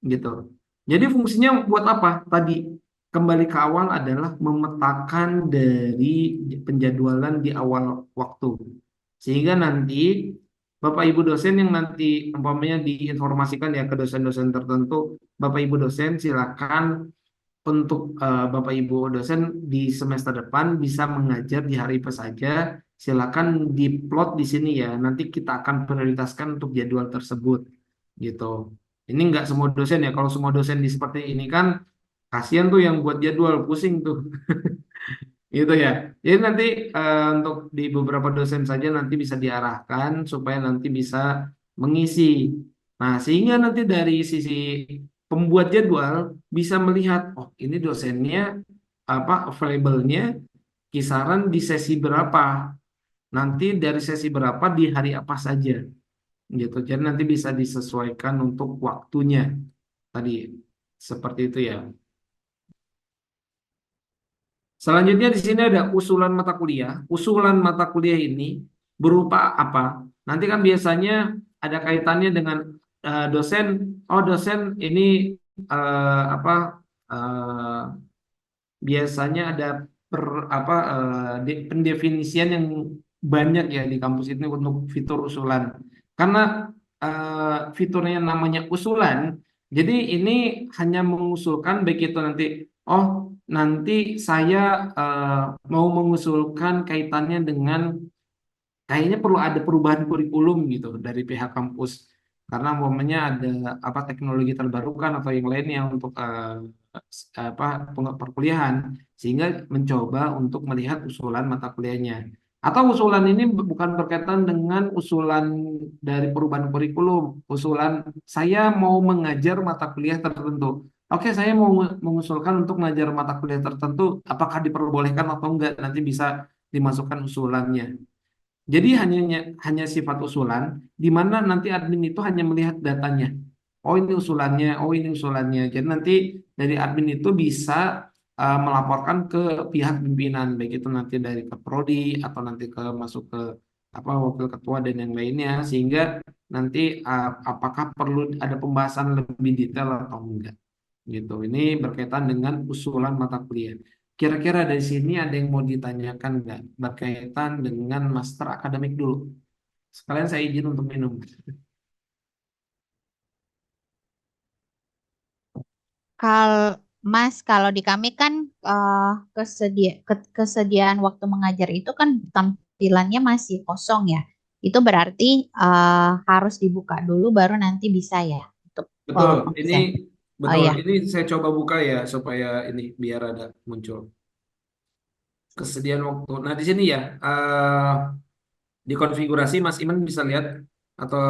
gitu. Jadi fungsinya buat apa? Tadi kembali ke awal adalah memetakan dari penjadwalan di awal waktu. Sehingga nanti Bapak Ibu dosen yang nanti umpamanya diinformasikan ya ke dosen-dosen tertentu, Bapak Ibu dosen silakan untuk Bapak Ibu dosen di semester depan bisa mengajar di hari apa saja silakan diplot di sini ya. Nanti kita akan prioritaskan untuk jadwal tersebut gitu. Ini nggak semua dosen ya. Kalau semua dosen di seperti ini kan kasihan tuh yang buat jadwal, pusing tuh. Gitu ya. Jadi nanti untuk di beberapa dosen saja nanti bisa diarahkan supaya nanti bisa mengisi. Nah, sehingga nanti dari sisi pembuat jadwal bisa melihat, oh ini dosennya apa available-nya kisaran di sesi berapa. Nanti dari sesi berapa di hari apa saja gitu. Jadi nanti bisa disesuaikan untuk waktunya tadi seperti itu ya. Selanjutnya di sini ada usulan mata kuliah. Usulan mata kuliah ini berupa apa? Nanti kan biasanya ada kaitannya dengan dosen. Oh, dosen ini apa? eh, Biasanya ada per, apa pendefinisian yang banyak ya di kampus ini untuk fitur usulan. Karena fiturnya namanya usulan, jadi ini hanya mengusulkan baik itu nanti, oh nanti saya eh, mau mengusulkan kaitannya dengan kayaknya perlu ada perubahan kurikulum gitu dari pihak kampus karena umpamanya ada apa teknologi terbarukan atau yang lainnya untuk apa perkuliahan sehingga mencoba untuk melihat usulan mata kuliahnya atau usulan ini bukan berkaitan dengan usulan dari perubahan kurikulum, usulan saya mau mengajar mata kuliah tertentu. Oke, saya mau mengusulkan untuk mengajar mata kuliah tertentu, apakah diperbolehkan atau enggak, nanti bisa dimasukkan usulannya. Jadi hanya sifat usulan, di mana nanti admin itu hanya melihat datanya. Oh ini usulannya, oh ini usulannya. Jadi nanti dari admin itu bisa melaporkan ke pihak pimpinan, baik itu nanti dari ke prodi atau nanti ke masuk ke apa wakil ketua dan yang lainnya, sehingga nanti apakah perlu ada pembahasan lebih detail atau enggak. Gitu. Ini berkaitan dengan usulan mata kuliah. Kira-kira dari sini ada yang mau ditanyakan nggak berkaitan dengan master akademik dulu? Sekalian saya izin untuk minum. Kalau Mas, kalau di kami kan kesediaan waktu mengajar itu kan tampilannya masih kosong ya. Itu berarti harus dibuka dulu baru nanti bisa ya untuk Betul, ini konsen. Oh betul. ya. Ini saya coba buka ya supaya ini biar ada muncul kesediaan waktu. Nah di sini ya di konfigurasi Mas Iman bisa lihat atau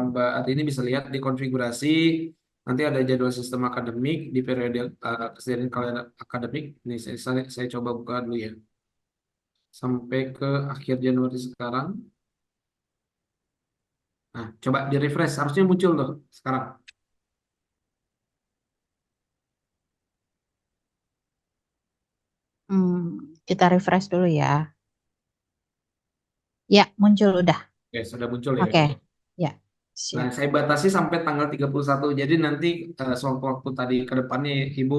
Mbak Ati ini bisa lihat di konfigurasi nanti ada jadwal sistem akademik di periode kesediaan kalian akademik. Ini saya coba buka dulu ya sampai ke akhir Januari sekarang. Nah, coba di refresh harusnya muncul loh sekarang. Kita refresh dulu ya. Ya, muncul udah. Oke, sudah muncul ya. Oke. Ya, Nah, siap. saya batasi sampai tanggal 31. Jadi nanti sewaktu-waktu tadi ke depannya Ibu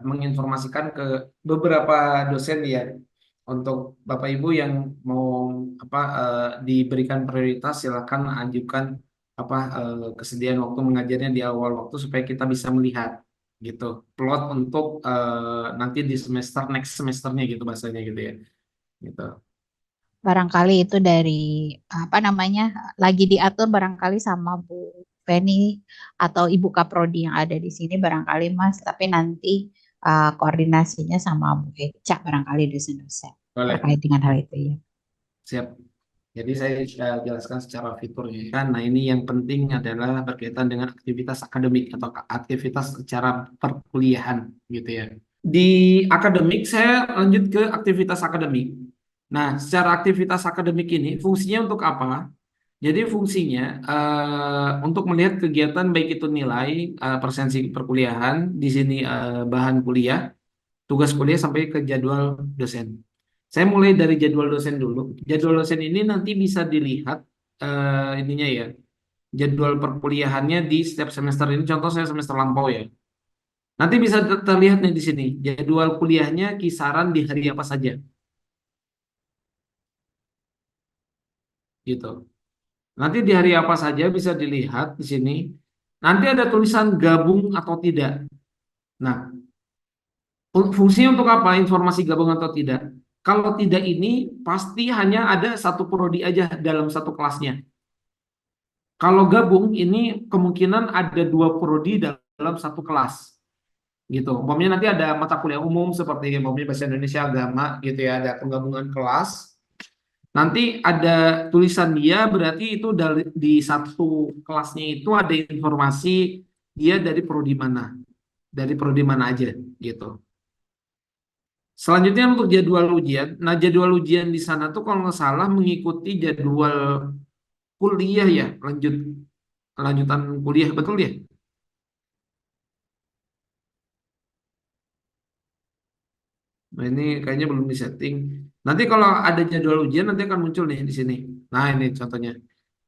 menginformasikan ke beberapa dosen ya untuk Bapak Ibu yang mau apa diberikan prioritas silakan ajukan apa kesediaan waktu mengajarnya di awal waktu supaya kita bisa melihat gitu plot untuk nanti di semester next semesternya gitu bahasanya gitu ya gitu. Barangkali itu dari apa namanya lagi diatur barangkali sama Bu Feni atau Ibu Kaprodi yang ada di sini barangkali Mas, tapi nanti koordinasinya sama Bu Eca barangkali dosen-dosen Boleh, terkait dengan hal itu ya. siap. Jadi saya jelaskan secara fiturnya kan. Nah ini yang penting adalah berkaitan dengan aktivitas akademik atau aktivitas secara perkuliahan gitu ya. Di akademik saya lanjut ke aktivitas akademik. Nah secara aktivitas akademik ini fungsinya untuk apa? Jadi fungsinya untuk melihat kegiatan baik itu nilai, presensi perkuliahan, di sini bahan kuliah, tugas kuliah sampai ke jadwal dosen. Saya mulai dari jadwal dosen dulu. Jadwal dosen ini nanti bisa dilihat ininya ya, jadwal perkuliahannya di setiap semester ini. Contoh saya semester lampau ya. Nanti bisa terlihat nih di sini jadwal kuliahnya kisaran di hari apa saja, gitu. Nanti di hari apa saja bisa dilihat di sini. Nanti ada tulisan gabung atau tidak. Nah, fungsinya untuk apa? Informasi gabung atau tidak? Kalau tidak ini, pasti hanya ada satu prodi aja dalam satu kelasnya. Kalau gabung, ini kemungkinan ada dua prodi dalam satu kelas. Gitu. Umpamanya nanti ada mata kuliah umum seperti umpamanya bahasa Indonesia agama gitu ya, ada penggabungan kelas. Nanti ada tulisan dia berarti itu di satu kelasnya itu ada informasi dia dari prodi mana aja gitu. Selanjutnya untuk jadwal ujian, nah jadwal ujian di sana tuh kalau nggak salah mengikuti jadwal kuliah ya, lanjutan kuliah betul ya? Nah, ini kayaknya belum disetting. Nanti kalau ada jadwal ujian nanti akan muncul nih di sini. Nah, ini contohnya.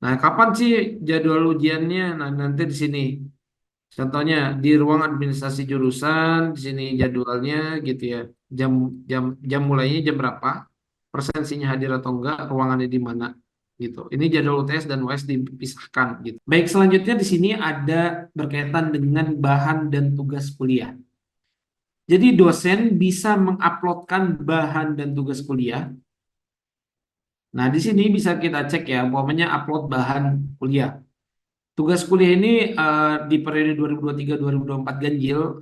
Nah, kapan sih jadwal ujiannya? Nah, nanti di sini. Contohnya di ruang administrasi jurusan, di sini jadwalnya gitu ya. Jam jam jam mulainya jam berapa? Presensinya hadir atau enggak? Ruangannya di mana? Gitu. Ini jadwal UTS dan UAS dipisahkan gitu. Baik, selanjutnya di sini ada berkaitan dengan bahan dan tugas kuliah. Jadi dosen bisa menguploadkan bahan dan tugas kuliah. Nah, di sini bisa kita cek ya, umpamanya upload bahan kuliah. Tugas kuliah ini di periode 2023-2024 ganjil,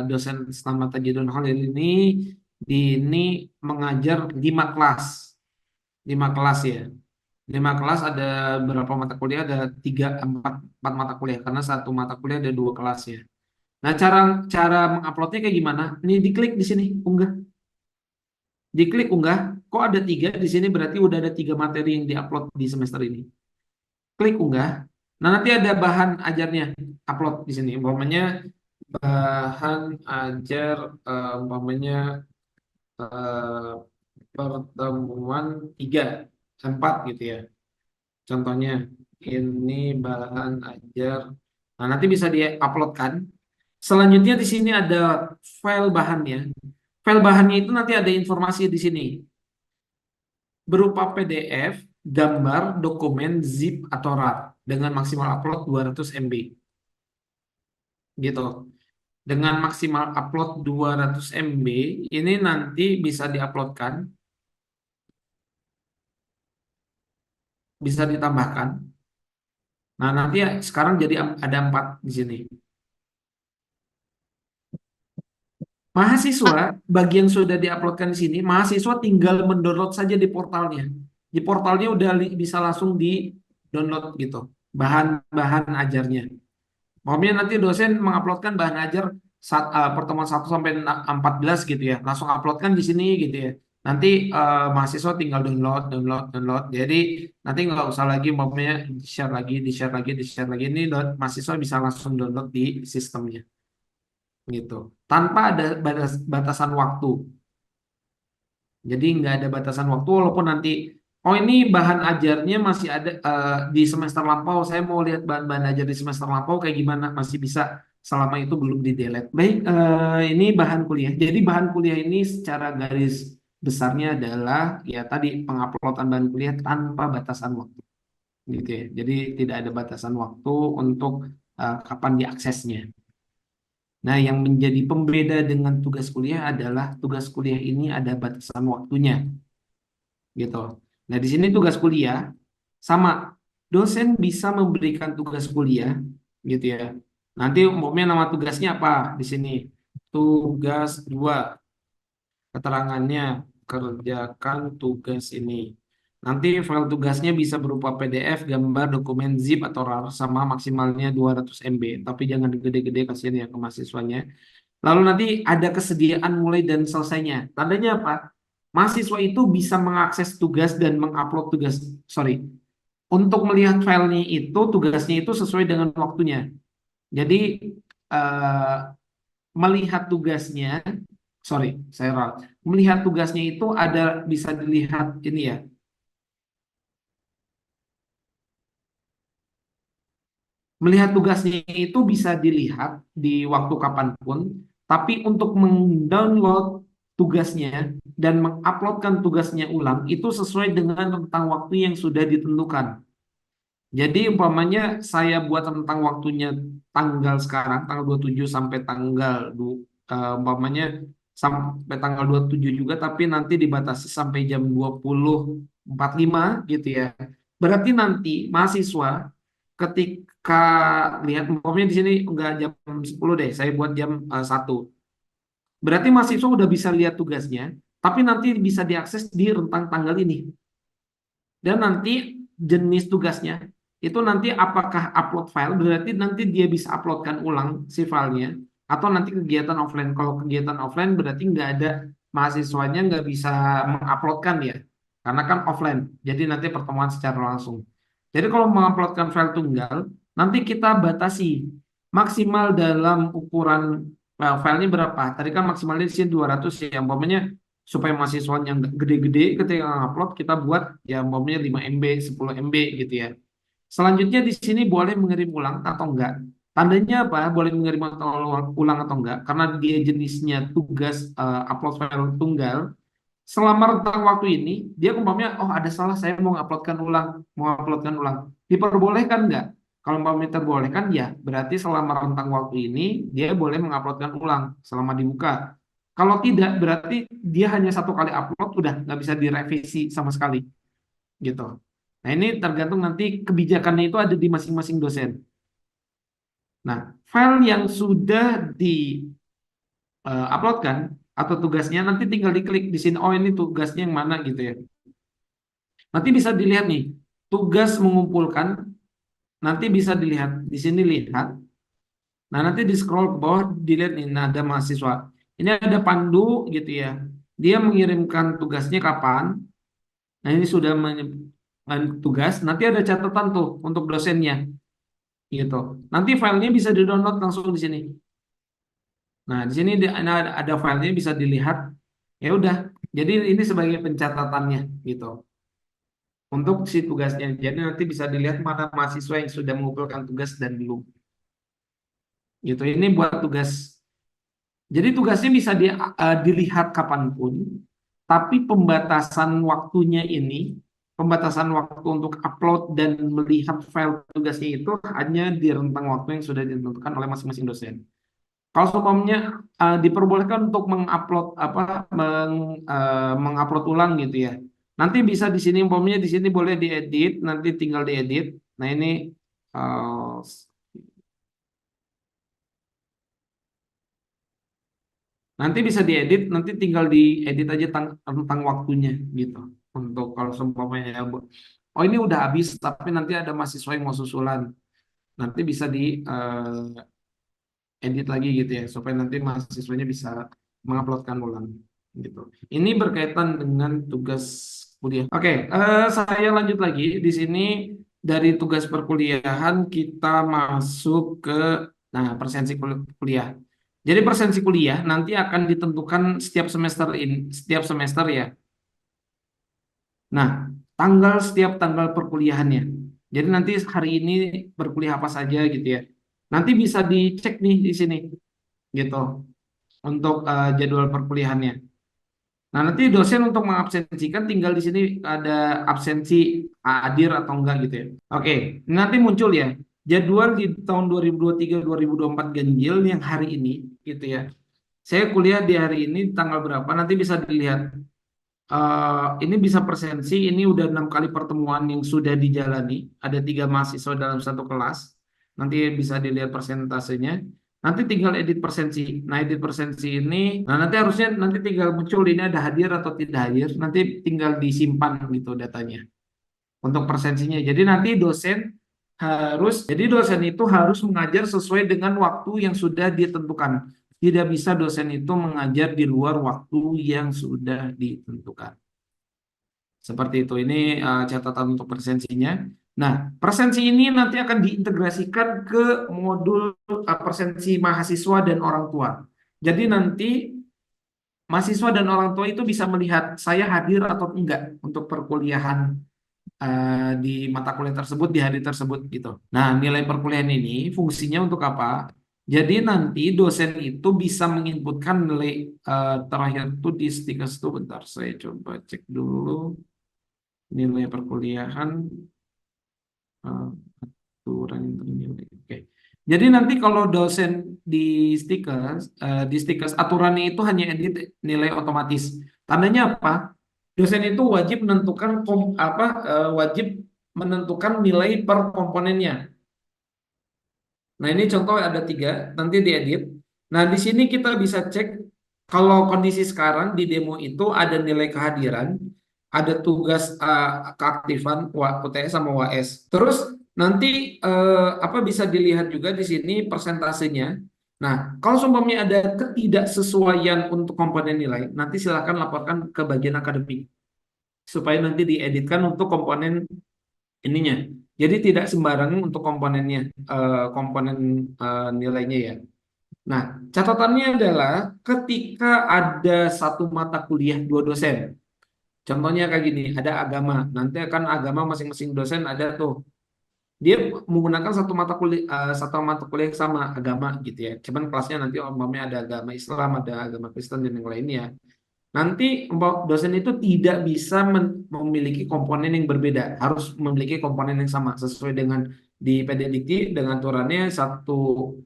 dosen Selamat Tajudin Khalil ini mengajar 5 kelas. 5 kelas ya. 5 kelas ada berapa mata kuliah? Ada 3, 4 mata kuliah. Karena satu mata kuliah ada 2 kelas ya. Nah, cara cara menguploadnya kayak gimana? Ini diklik di sini, unggah. Diklik unggah, kok ada 3 di sini berarti udah ada 3 materi yang diupload di semester ini. Klik unggah. Nah, nanti ada bahan ajarnya upload di sini. Umpamanya bahan ajar umpamanya eh, pertemuan 3 4 gitu ya. Contohnya ini bahan ajar. Nah, nanti bisa diuploadkan. Selanjutnya di sini ada file bahannya. File bahannya itu nanti ada informasi di sini berupa PDF, gambar, dokumen, zip atau RAR dengan maksimal upload 200 MB. Gitu. Dengan maksimal upload 200 MB, ini nanti bisa diuploadkan, bisa ditambahkan. Nah, nanti ya, sekarang jadi ada 4 di sini. Mahasiswa, bagi yang sudah diuploadkan di sini, mahasiswa tinggal mendownload saja di portalnya. Di portalnya udah bisa langsung di-download gitu, bahan-bahan ajarnya. Maksudnya nanti dosen menguploadkan bahan ajar pertemuan 1 sampai 14 gitu ya. Langsung uploadkan di sini gitu ya. Nanti mahasiswa tinggal download, download, download. Jadi nanti nggak usah lagi maksudnya di-share lagi, di-share lagi, di-share lagi. Ini mahasiswa bisa langsung download di sistemnya gitu. Tanpa ada batasan waktu. Jadi nggak ada batasan waktu walaupun nanti oh ini bahan ajarnya masih ada di semester lampau. Saya mau lihat bahan-bahan ajar di semester lampau kayak gimana masih bisa selama itu belum di delete. Baik, ini bahan kuliah. Jadi bahan kuliah ini secara garis besarnya adalah ya tadi penguploadan bahan kuliah tanpa batasan waktu, gitu ya. Jadi tidak ada batasan waktu untuk kapan diaksesnya. Nah, yang menjadi pembeda dengan tugas kuliah adalah tugas kuliah ini ada batasan waktunya, gitu. Nah, di sini tugas kuliah sama dosen bisa memberikan tugas kuliah, gitu ya. Nanti umumnya nama tugasnya apa di sini? Tugas 2, keterangannya kerjakan tugas ini. Nanti file tugasnya bisa berupa PDF, gambar, dokumen zip atau RAR sama maksimalnya 200 MB. Tapi jangan gede-gede kasihan ya ke mahasiswanya. Lalu nanti ada kesediaan mulai dan selesainya. Tandanya apa? Mahasiswa itu bisa mengakses tugas dan mengupload tugas. Sorry. Untuk melihat filenya itu, tugasnya itu sesuai dengan waktunya. Jadi, eh, melihat tugasnya, sorry, saya ralat. Melihat tugasnya itu ada bisa dilihat ini ya. Melihat tugasnya itu bisa dilihat di waktu kapanpun, tapi untuk mendownload tugasnya dan menguploadkan tugasnya ulang itu sesuai dengan rentang waktu yang sudah ditentukan. Jadi umpamanya saya buat rentang waktunya tanggal sekarang, tanggal 27 sampai tanggal umpamanya sampai tanggal 27 juga, tapi nanti dibatasi sampai jam 20.45 gitu ya. Berarti nanti mahasiswa ketika lihat, umpamanya di sini enggak jam 10 deh, saya buat jam 1. Berarti mahasiswa udah bisa lihat tugasnya, tapi nanti bisa diakses di rentang tanggal ini. Dan nanti jenis tugasnya itu nanti apakah upload file, berarti nanti dia bisa uploadkan ulang si filenya, atau nanti kegiatan offline. Kalau kegiatan offline berarti nggak ada, mahasiswanya nggak bisa menguploadkan ya, karena kan offline. Jadi nanti pertemuan secara langsung. Jadi kalau menguploadkan file tunggal, nanti kita batasi maksimal dalam ukuran filenya berapa. Tadi kan maksimalnya di sini 200 ya, umpamanya supaya mahasiswanya nggak gede-gede ketika upload, kita buat ya umpamanya 5 MB, 10 MB gitu ya. Selanjutnya di sini boleh mengirim ulang atau enggak. Tandanya apa? Boleh mengirim ulang atau enggak? Karena dia jenisnya tugas upload file tunggal. Selama rentang waktu ini, dia umpamanya, oh ada salah, saya mau uploadkan ulang. Diperbolehkan enggak? Kalau umpamanya terbolehkan, ya berarti selama rentang waktu ini, dia boleh menguploadkan ulang selama dibuka. Kalau tidak, berarti dia hanya satu kali upload, udah nggak bisa direvisi sama sekali, gitu. Nah ini tergantung nanti kebijakannya itu ada di masing-masing dosen. Nah, file yang sudah di-uploadkan atau tugasnya nanti tinggal diklik di sini, oh ini tugasnya yang mana gitu ya. Nanti bisa dilihat nih, tugas mengumpulkan, nanti bisa dilihat di sini, lihat. Nah, nanti di scroll ke bawah dilihat nih, nah, ada mahasiswa. Ini ada Pandu gitu ya. Dia mengirimkan tugasnya kapan? Nah, ini sudah tugas, nanti ada catatan tuh untuk dosennya gitu. Nanti filenya bisa di-download langsung di sini. Nah, di sini ada filenya bisa dilihat. Ya udah. Jadi ini sebagai pencatatannya gitu. Untuk si tugasnya. Jadi nanti bisa dilihat mana mahasiswa yang sudah mengumpulkan tugas dan belum. Gitu. Ini buat tugas. Jadi tugasnya bisa dilihat kapanpun, tapi pembatasan waktu untuk upload dan melihat file tugasnya itu hanya di rentang waktu yang sudah ditentukan oleh masing-masing dosen. Kalau seumpamanya diperbolehkan untuk mengupload mengupload ulang gitu ya. Nanti bisa di sini, umpamanya di sini boleh diedit, nanti tinggal diedit. Nah ini uh, nanti bisa diedit, nanti tinggal diedit aja tentang waktunya gitu. Untuk kalau seumpamanya oh ini udah habis, tapi nanti ada mahasiswa yang mau susulan, nanti bisa di edit lagi gitu ya, supaya nanti mahasiswanya bisa menguploadkan ulang gitu. Ini berkaitan dengan tugas kuliah. Oke, saya lanjut lagi di sini dari tugas perkuliahan kita masuk ke presensi kuliah. Jadi presensi kuliah nanti akan ditentukan setiap semester ya. Nah, setiap tanggal perkuliahannya. Jadi nanti hari ini berkuliah apa saja gitu ya. Nanti bisa dicek nih di sini gitu untuk jadwal perkuliahannya. Nah, nanti dosen untuk mengabsensikan tinggal di sini ada absensi hadir atau enggak gitu ya. Oke, nanti muncul ya jadwal di tahun 2023-2024 ganjil yang hari ini gitu ya. Saya kuliah di hari ini tanggal berapa nanti bisa dilihat. Ini bisa presensi, ini udah 6 kali pertemuan yang sudah dijalani. Ada 3 mahasiswa dalam satu kelas. Nanti bisa dilihat persentasenya. Nanti tinggal edit presensi. Nah, edit presensi ini, nah nanti harusnya nanti tinggal muncul ini ada hadir atau tidak hadir. Nanti tinggal disimpan gitu datanya untuk presensinya. Jadi dosen itu harus mengajar sesuai dengan waktu yang sudah ditentukan. Tidak bisa dosen itu mengajar di luar waktu yang sudah ditentukan. Seperti itu. Ini catatan untuk presensinya. Nah, presensi ini nanti akan diintegrasikan ke modul presensi mahasiswa dan orang tua. Jadi nanti mahasiswa dan orang tua itu bisa melihat saya hadir atau enggak untuk perkuliahan di mata kuliah tersebut di hari tersebut gitu. Nah, nilai perkuliahan ini fungsinya untuk apa? Jadi nanti dosen itu bisa menginputkan nilai terakhir itu di stikers itu, bentar saya coba cek dulu nilai perkuliahan aturan yang ternilai. Oke. Jadi nanti kalau dosen di stickers aturannya itu hanya edit nilai otomatis. Tandanya apa? Dosen itu wajib menentukan wajib menentukan nilai per komponennya. Nah, ini contoh ada 3, nanti diedit. Nah, di sini kita bisa cek kalau kondisi sekarang di demo itu ada nilai kehadiran, ada tugas keaktifan UTS sama UAS. Terus nanti bisa dilihat juga di sini persentasenya. Nah, kalau seumpamanya ada ketidaksesuaian untuk komponen nilai, nanti silakan laporkan ke bagian akademik supaya nanti dieditkan untuk komponen ininya. Jadi tidak sembarangan untuk komponennya, komponen nilainya ya. Nah, catatannya adalah ketika ada satu mata kuliah 2 dosen. Contohnya kayak gini, ada agama. Nanti akan agama masing-masing dosen ada tuh. Dia menggunakan satu mata kuliah yang sama agama gitu ya. Cuman kelasnya nanti umpamanya ada agama Islam, ada agama Kristen dan yang lainnya. Nanti dosen itu tidak bisa memiliki komponen yang berbeda, harus memiliki komponen yang sama sesuai dengan di PDDikti dengan aturannya satu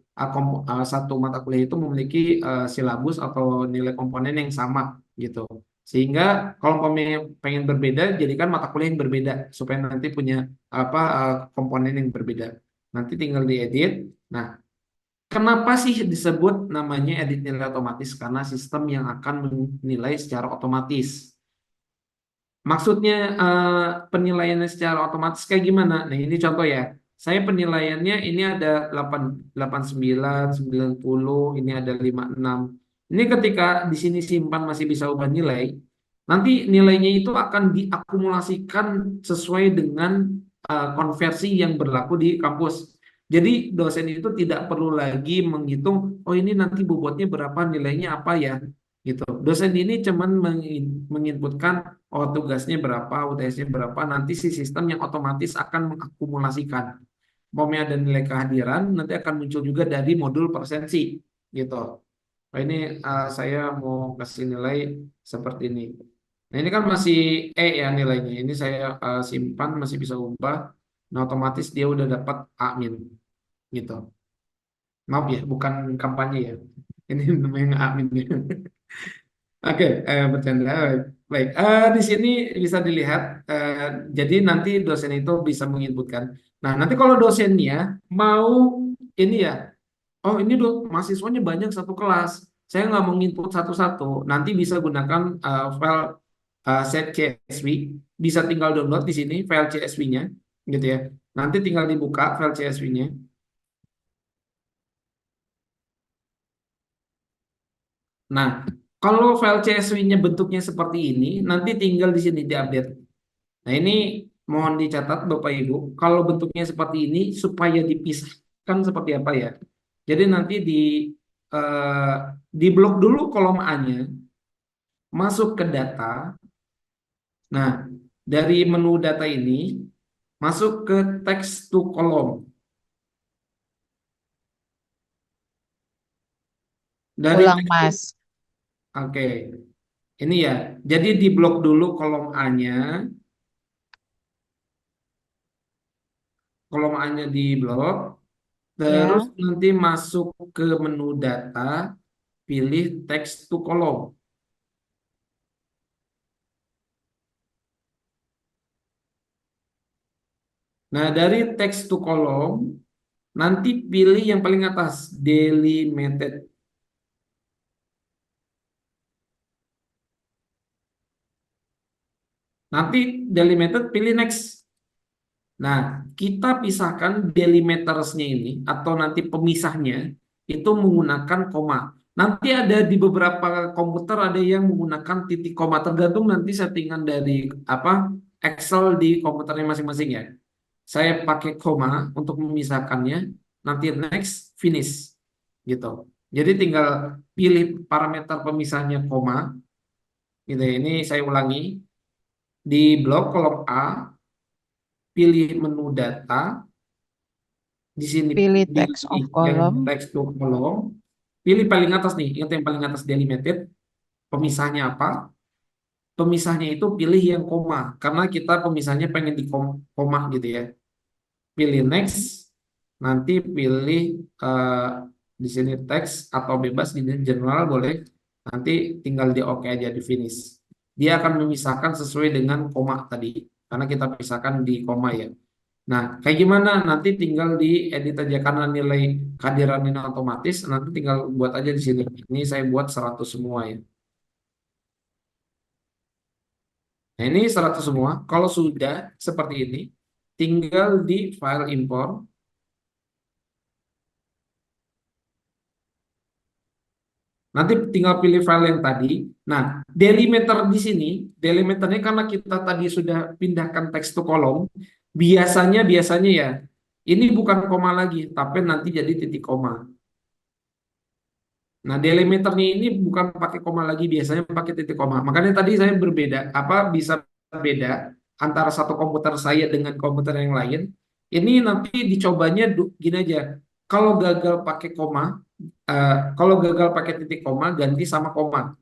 mata kuliah itu memiliki silabus atau nilai komponen yang sama gitu. Sehingga kalau pengen berbeda, jadikan mata kuliah yang berbeda supaya nanti punya komponen yang berbeda. Nanti tinggal diedit. Nah, kenapa sih disebut namanya edit nilai otomatis? Karena sistem yang akan menilai secara otomatis. Maksudnya penilaiannya secara otomatis kayak gimana? Nah, ini contoh ya. Saya penilaiannya ini ada 89, 90, ini ada 56. Ini ketika di sini simpan masih bisa ubah nilai, nanti nilainya itu akan diakumulasikan sesuai dengan konversi yang berlaku di kampus. Jadi dosen itu tidak perlu lagi menghitung, oh ini nanti bobotnya berapa, nilainya apa ya, gitu. Dosen ini cuman menginputkan, oh tugasnya berapa, UTS-nya berapa, nanti si sistem yang otomatis akan mengakumulasikan. Umpamanya ada nilai kehadiran, nanti akan muncul juga dari modul persensi, gitu. Nah, ini saya mau kasih nilai seperti ini. Nah, ini kan masih ya nilainya. Ini saya simpan, masih bisa ubah. Nah, otomatis dia udah dapat A min, gitu. Maaf ya, bukan kampanye ya. Ini namanya A min. Oke, bercanda. Baik, di sini bisa dilihat. Jadi nanti dosen itu bisa menginputkan. Nah, nanti kalau dosennya mau ini ya, oh ini mahasiswanya banyak satu kelas, saya nggak mau input satu-satu. Nanti bisa gunakan file set CSV, bisa tinggal download di sini file CSV-nya, gitu ya. Nanti tinggal dibuka file CSV-nya. Nah, kalau file CSV-nya bentuknya seperti ini, nanti tinggal di sini diupdate. Nah, ini mohon dicatat Bapak Ibu, kalau bentuknya seperti ini supaya dipisahkan seperti apa ya. Jadi nanti eh, di blok dulu kolom A-nya, masuk ke data. Nah, dari menu data ini masuk ke text to column. Dari Ulang, text Mas. Oke. Ini ya. Jadi di blok dulu kolom A-nya. Kolom A-nya di blok. Terus Ya. nanti masuk ke menu data, pilih text to column. Nah, dari text to column, nanti pilih yang paling atas, delimited. Nanti delimited, pilih next. Nah, kita pisahkan delimitersnya ini, atau nanti pemisahnya, itu menggunakan koma. Nanti ada di beberapa komputer ada yang menggunakan titik koma, tergantung nanti settingan dari Excel di komputernya masing-masing ya. Saya pakai koma untuk memisahkannya, nanti next, finish, gitu. Jadi tinggal pilih parameter pemisahnya koma, gitu ya. Ini saya ulangi, di blok kolom A, pilih menu data, di sini Pilih text pilih of yang column. text to column, pilih paling atas nih, ingat yang paling atas delimited, pemisahnya apa? Pemisahnya itu pilih yang koma, karena kita pemisahnya pengen di koma gitu ya. Pilih next, nanti pilih Di sini teks atau bebas, di general boleh. Nanti tinggal di oke aja, di finish. Dia akan memisahkan sesuai dengan koma tadi. Karena kita pisahkan di koma ya. Nah, kayak gimana? Nanti tinggal di edit aja karena nilai kehadiran ini otomatis. Nanti tinggal buat aja di sini. Ini saya buat 100 semua ya. Nah, ini 100 semua. Kalau sudah seperti ini, tinggal di file import. Nanti tinggal pilih file yang tadi. Nah, delimiter di sini, delimiternya karena kita tadi sudah pindahkan teks to kolom, biasanya ya, ini bukan koma lagi, tapi nanti jadi titik koma. Nah, delimiternya ini bukan pakai koma lagi, biasanya pakai titik koma. Makanya tadi saya berbeda, bisa beda antara satu komputer saya dengan komputer yang lain. Ini nanti dicobanya gini aja. Kalau gagal pakai koma, kalau gagal pakai titik koma, ganti sama koma.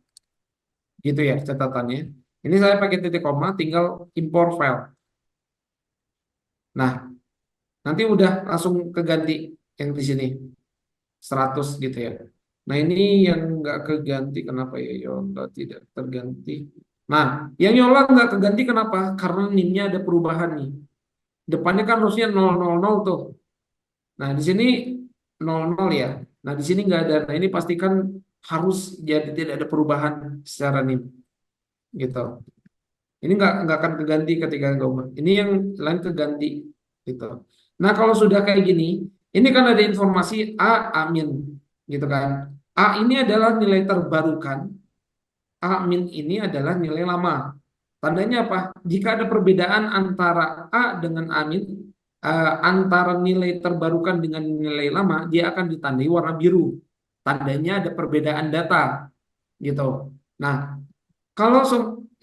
Gitu ya catatannya. Ini saya pakai titik koma, tinggal import file. Nah, nanti udah langsung keganti yang di sini. 100 gitu ya. Nah, ini yang nggak keganti kenapa ya? Yola tidak terganti. Nah, yang Yola nggak keganti kenapa? Karena NIM-nya ada perubahan nih. Depannya kan harusnya 000 tuh. Nah, di sini 00 ya. Nah, di sini nggak ada. Nah, ini pastikan harus jadi tidak ada perubahan secara NIM. Gitu. Ini nggak akan keganti ketika nggak ubah. Ini yang lain keganti gitu. Nah, kalau sudah kayak gini, ini kan ada informasi A amin gitu kan. A ini adalah nilai terbarukan. A min ini adalah nilai lama. Tandanya apa? Jika ada perbedaan antara A dengan A min, antara nilai terbarukan dengan nilai lama, dia akan ditandai warna biru. Tandanya ada perbedaan data gitu. Nah, kalau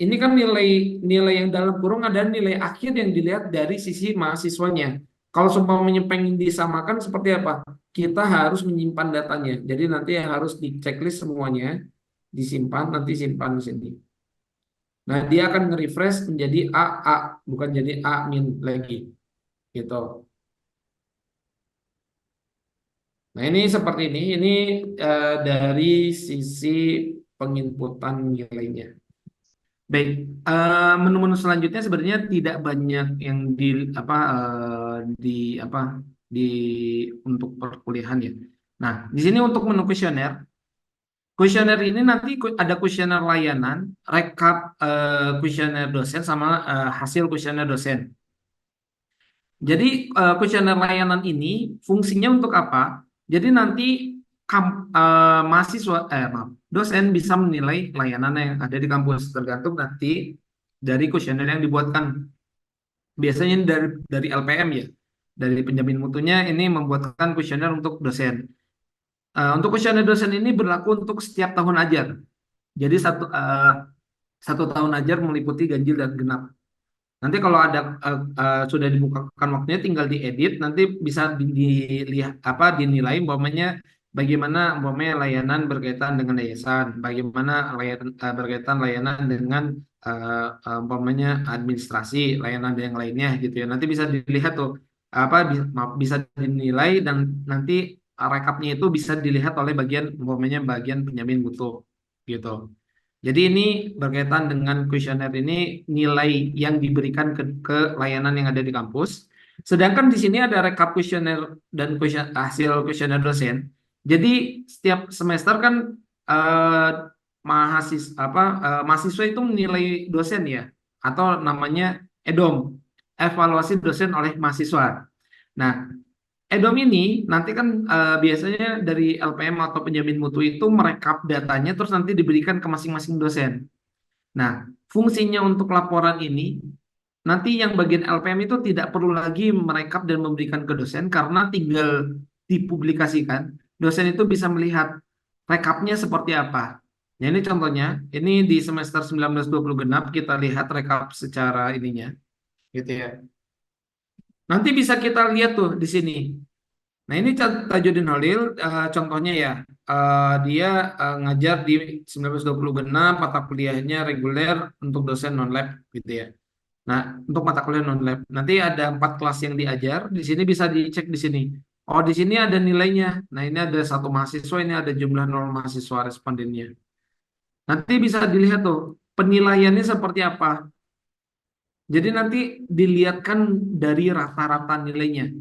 ini kan nilai yang dalam kurung ada nilai akhir yang dilihat dari sisi mahasiswanya. Kalau seumpamanya pengen disamakan seperti apa? Kita harus menyimpan datanya. Jadi nanti harus di checklist semuanya, disimpan, nanti simpan di sini. Nah, dia akan nge-refresh menjadi AA, bukan jadi A min lagi. Gitu. Nah, ini seperti ini. Ini dari sisi penginputan nilainya. Baik, menu-menu selanjutnya sebenarnya tidak banyak yang di apa di untuk perkuliahan ya. Nah, di sini untuk menu kuesioner. Kuesioner ini nanti ada kuesioner layanan, rekap kuesioner dosen sama hasil kuesioner dosen. Jadi kuesioner layanan ini fungsinya untuk apa? Jadi nanti mahasiswa maaf, dosen bisa menilai layanan yang ada di kampus tergantung nanti dari kuesioner yang dibuatkan. Biasanya dari LPM ya, dari penjamin mutunya ini membuatkan kuesioner untuk dosen. Untuk kuesioner dosen ini berlaku untuk setiap tahun ajar. Jadi satu tahun ajar meliputi ganjil dan genap. Nanti kalau ada sudah dibukakan waktunya tinggal diedit, nanti bisa dilihat dinilai umpamanya bagaimana umpamanya layanan berkaitan dengan yayasan, bagaimana berkaitan layanan dengan umpamanya administrasi, layanan yang lainnya gitu ya. Nanti bisa dilihat tuh bisa dinilai dan nanti rekapnya itu bisa dilihat oleh umpamanya bagian penjamin mutu gitu. Jadi ini berkaitan dengan kuesioner ini nilai yang diberikan ke layanan yang ada di kampus. Sedangkan di sini ada rekap kuesioner dan hasil kuesioner dosen. Jadi setiap semester kan mahasiswa itu menilai dosen ya, atau namanya EDOM, evaluasi dosen oleh mahasiswa. Nah, EDOM ini nanti kan biasanya dari LPM atau penjamin mutu itu merekap datanya terus nanti diberikan ke masing-masing dosen. Nah, fungsinya untuk laporan ini nanti yang bagian LPM itu tidak perlu lagi merekap dan memberikan ke dosen karena tinggal dipublikasikan. Dosen itu bisa melihat rekapnya seperti apa. Nah, ini contohnya, ini di semester 19-20 genap kita lihat rekap secara ininya gitu ya. Nanti bisa kita lihat tuh di sini. Nah, ini Tajudin Holil contohnya ya. Dia ngajar di 1920 genap, mata kuliahnya reguler untuk dosen non-lab gitu ya. Nah, untuk mata kuliah non-lab nanti ada 4 kelas yang diajar, di sini bisa dicek di sini. Oh, di sini ada nilainya. Nah, ini ada satu mahasiswa, ini ada jumlah 0 mahasiswa respondennya. Nanti bisa dilihat tuh penilaiannya seperti apa. Jadi nanti dilihatkan dari rata-rata nilainya.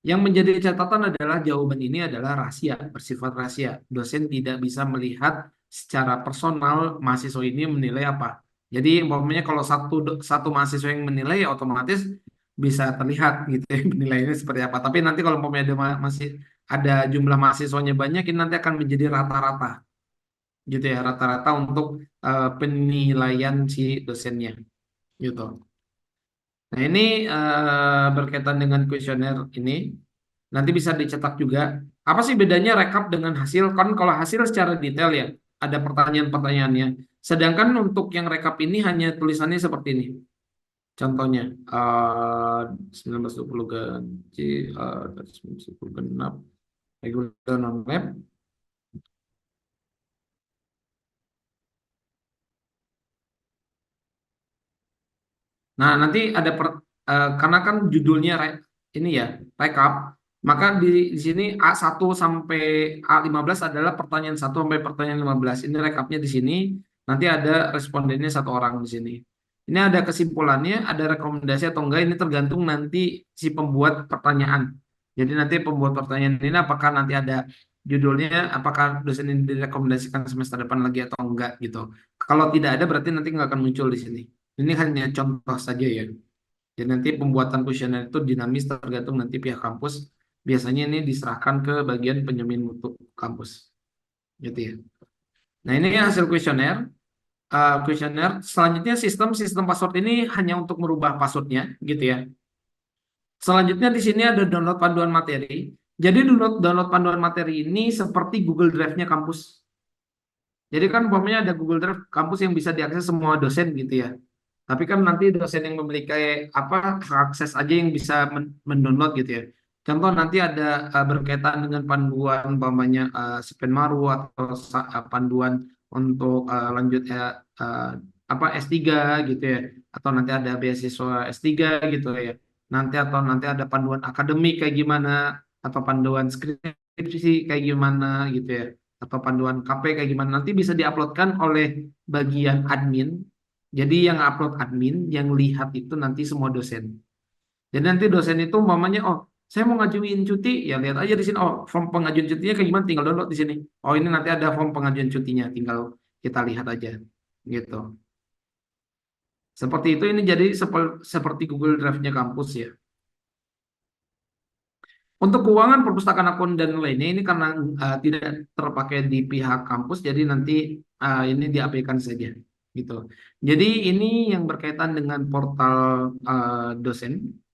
Yang menjadi catatan adalah jawaban ini adalah rahasia, bersifat rahasia. Dosen tidak bisa melihat secara personal mahasiswa ini menilai apa. Jadi umpamanya kalau satu mahasiswa yang menilai ya otomatis bisa terlihat gitu ya penilaiannya seperti apa. Tapi nanti kalau umpamanya masih ada jumlah mahasiswanya banyak, ini nanti akan menjadi rata-rata gitu ya, rata-rata untuk penilaian si dosennya gitu. Nah, ini berkaitan dengan kuesioner ini. Nanti bisa dicetak juga. Apa sih bedanya rekap dengan hasil? Kan kalau hasil secara detail ya, ada pertanyaan-pertanyaannya. Sedangkan untuk yang rekap ini hanya tulisannya seperti ini. Contohnya, 1920 ganti, 1920 genap, regular non-lab. Nah, nanti ada karena kan judulnya ini ya, rekap, maka di sini A1 sampai A15 adalah pertanyaan 1 sampai pertanyaan 15. Ini rekapnya di sini. Nanti ada respondennya satu orang di sini. Ini ada kesimpulannya, ada rekomendasi atau enggak, ini tergantung nanti si pembuat pertanyaan. Jadi nanti pembuat pertanyaan ini apakah nanti ada judulnya, apakah dosen ini direkomendasikan semester depan lagi atau enggak gitu. Kalau tidak ada berarti nanti nggak akan muncul di sini. Ini hanya contoh saja ya. Jadi nanti pembuatan kuesioner itu dinamis tergantung nanti pihak kampus. Biasanya ini diserahkan ke bagian penjamin mutu kampus. Gitu ya. Nah, ini hasil kuesioner. Kuesioner. Selanjutnya sistem password ini hanya untuk merubah passwordnya gitu ya. Selanjutnya di sini ada download panduan materi. Jadi download panduan materi ini seperti Google Drive-nya kampus. Jadi kan umpamanya ada Google Drive kampus yang bisa diakses semua dosen gitu ya. Tapi kan nanti dosen yang memiliki apa akses aja yang bisa mendownload gitu ya. Contoh nanti ada berkaitan dengan panduan umpamanya Spenmaru atau panduan untuk lanjut uh, apa S3 gitu ya. Atau nanti ada beasiswa S3 gitu ya. Nanti ada panduan akademik kayak gimana atau panduan skripsi kayak gimana gitu ya. Atau panduan KP kayak gimana nanti bisa diuploadkan oleh bagian admin. Jadi yang upload admin, yang lihat itu nanti semua dosen. Jadi nanti dosen itu umpamanya, oh saya mau ngajuin cuti, ya lihat aja di sini. Oh form pengajuan cutinya kayak gimana, tinggal download di sini. Oh ini nanti ada form pengajuan cutinya, tinggal kita lihat aja, gitu. Seperti itu ini jadi seperti Google Drive-nya kampus ya. Untuk keuangan perpustakaan akun dan lainnya ini karena tidak terpakai di pihak kampus, jadi nanti ini diabaikan saja, gitu. Jadi ini yang berkaitan dengan portal dosen.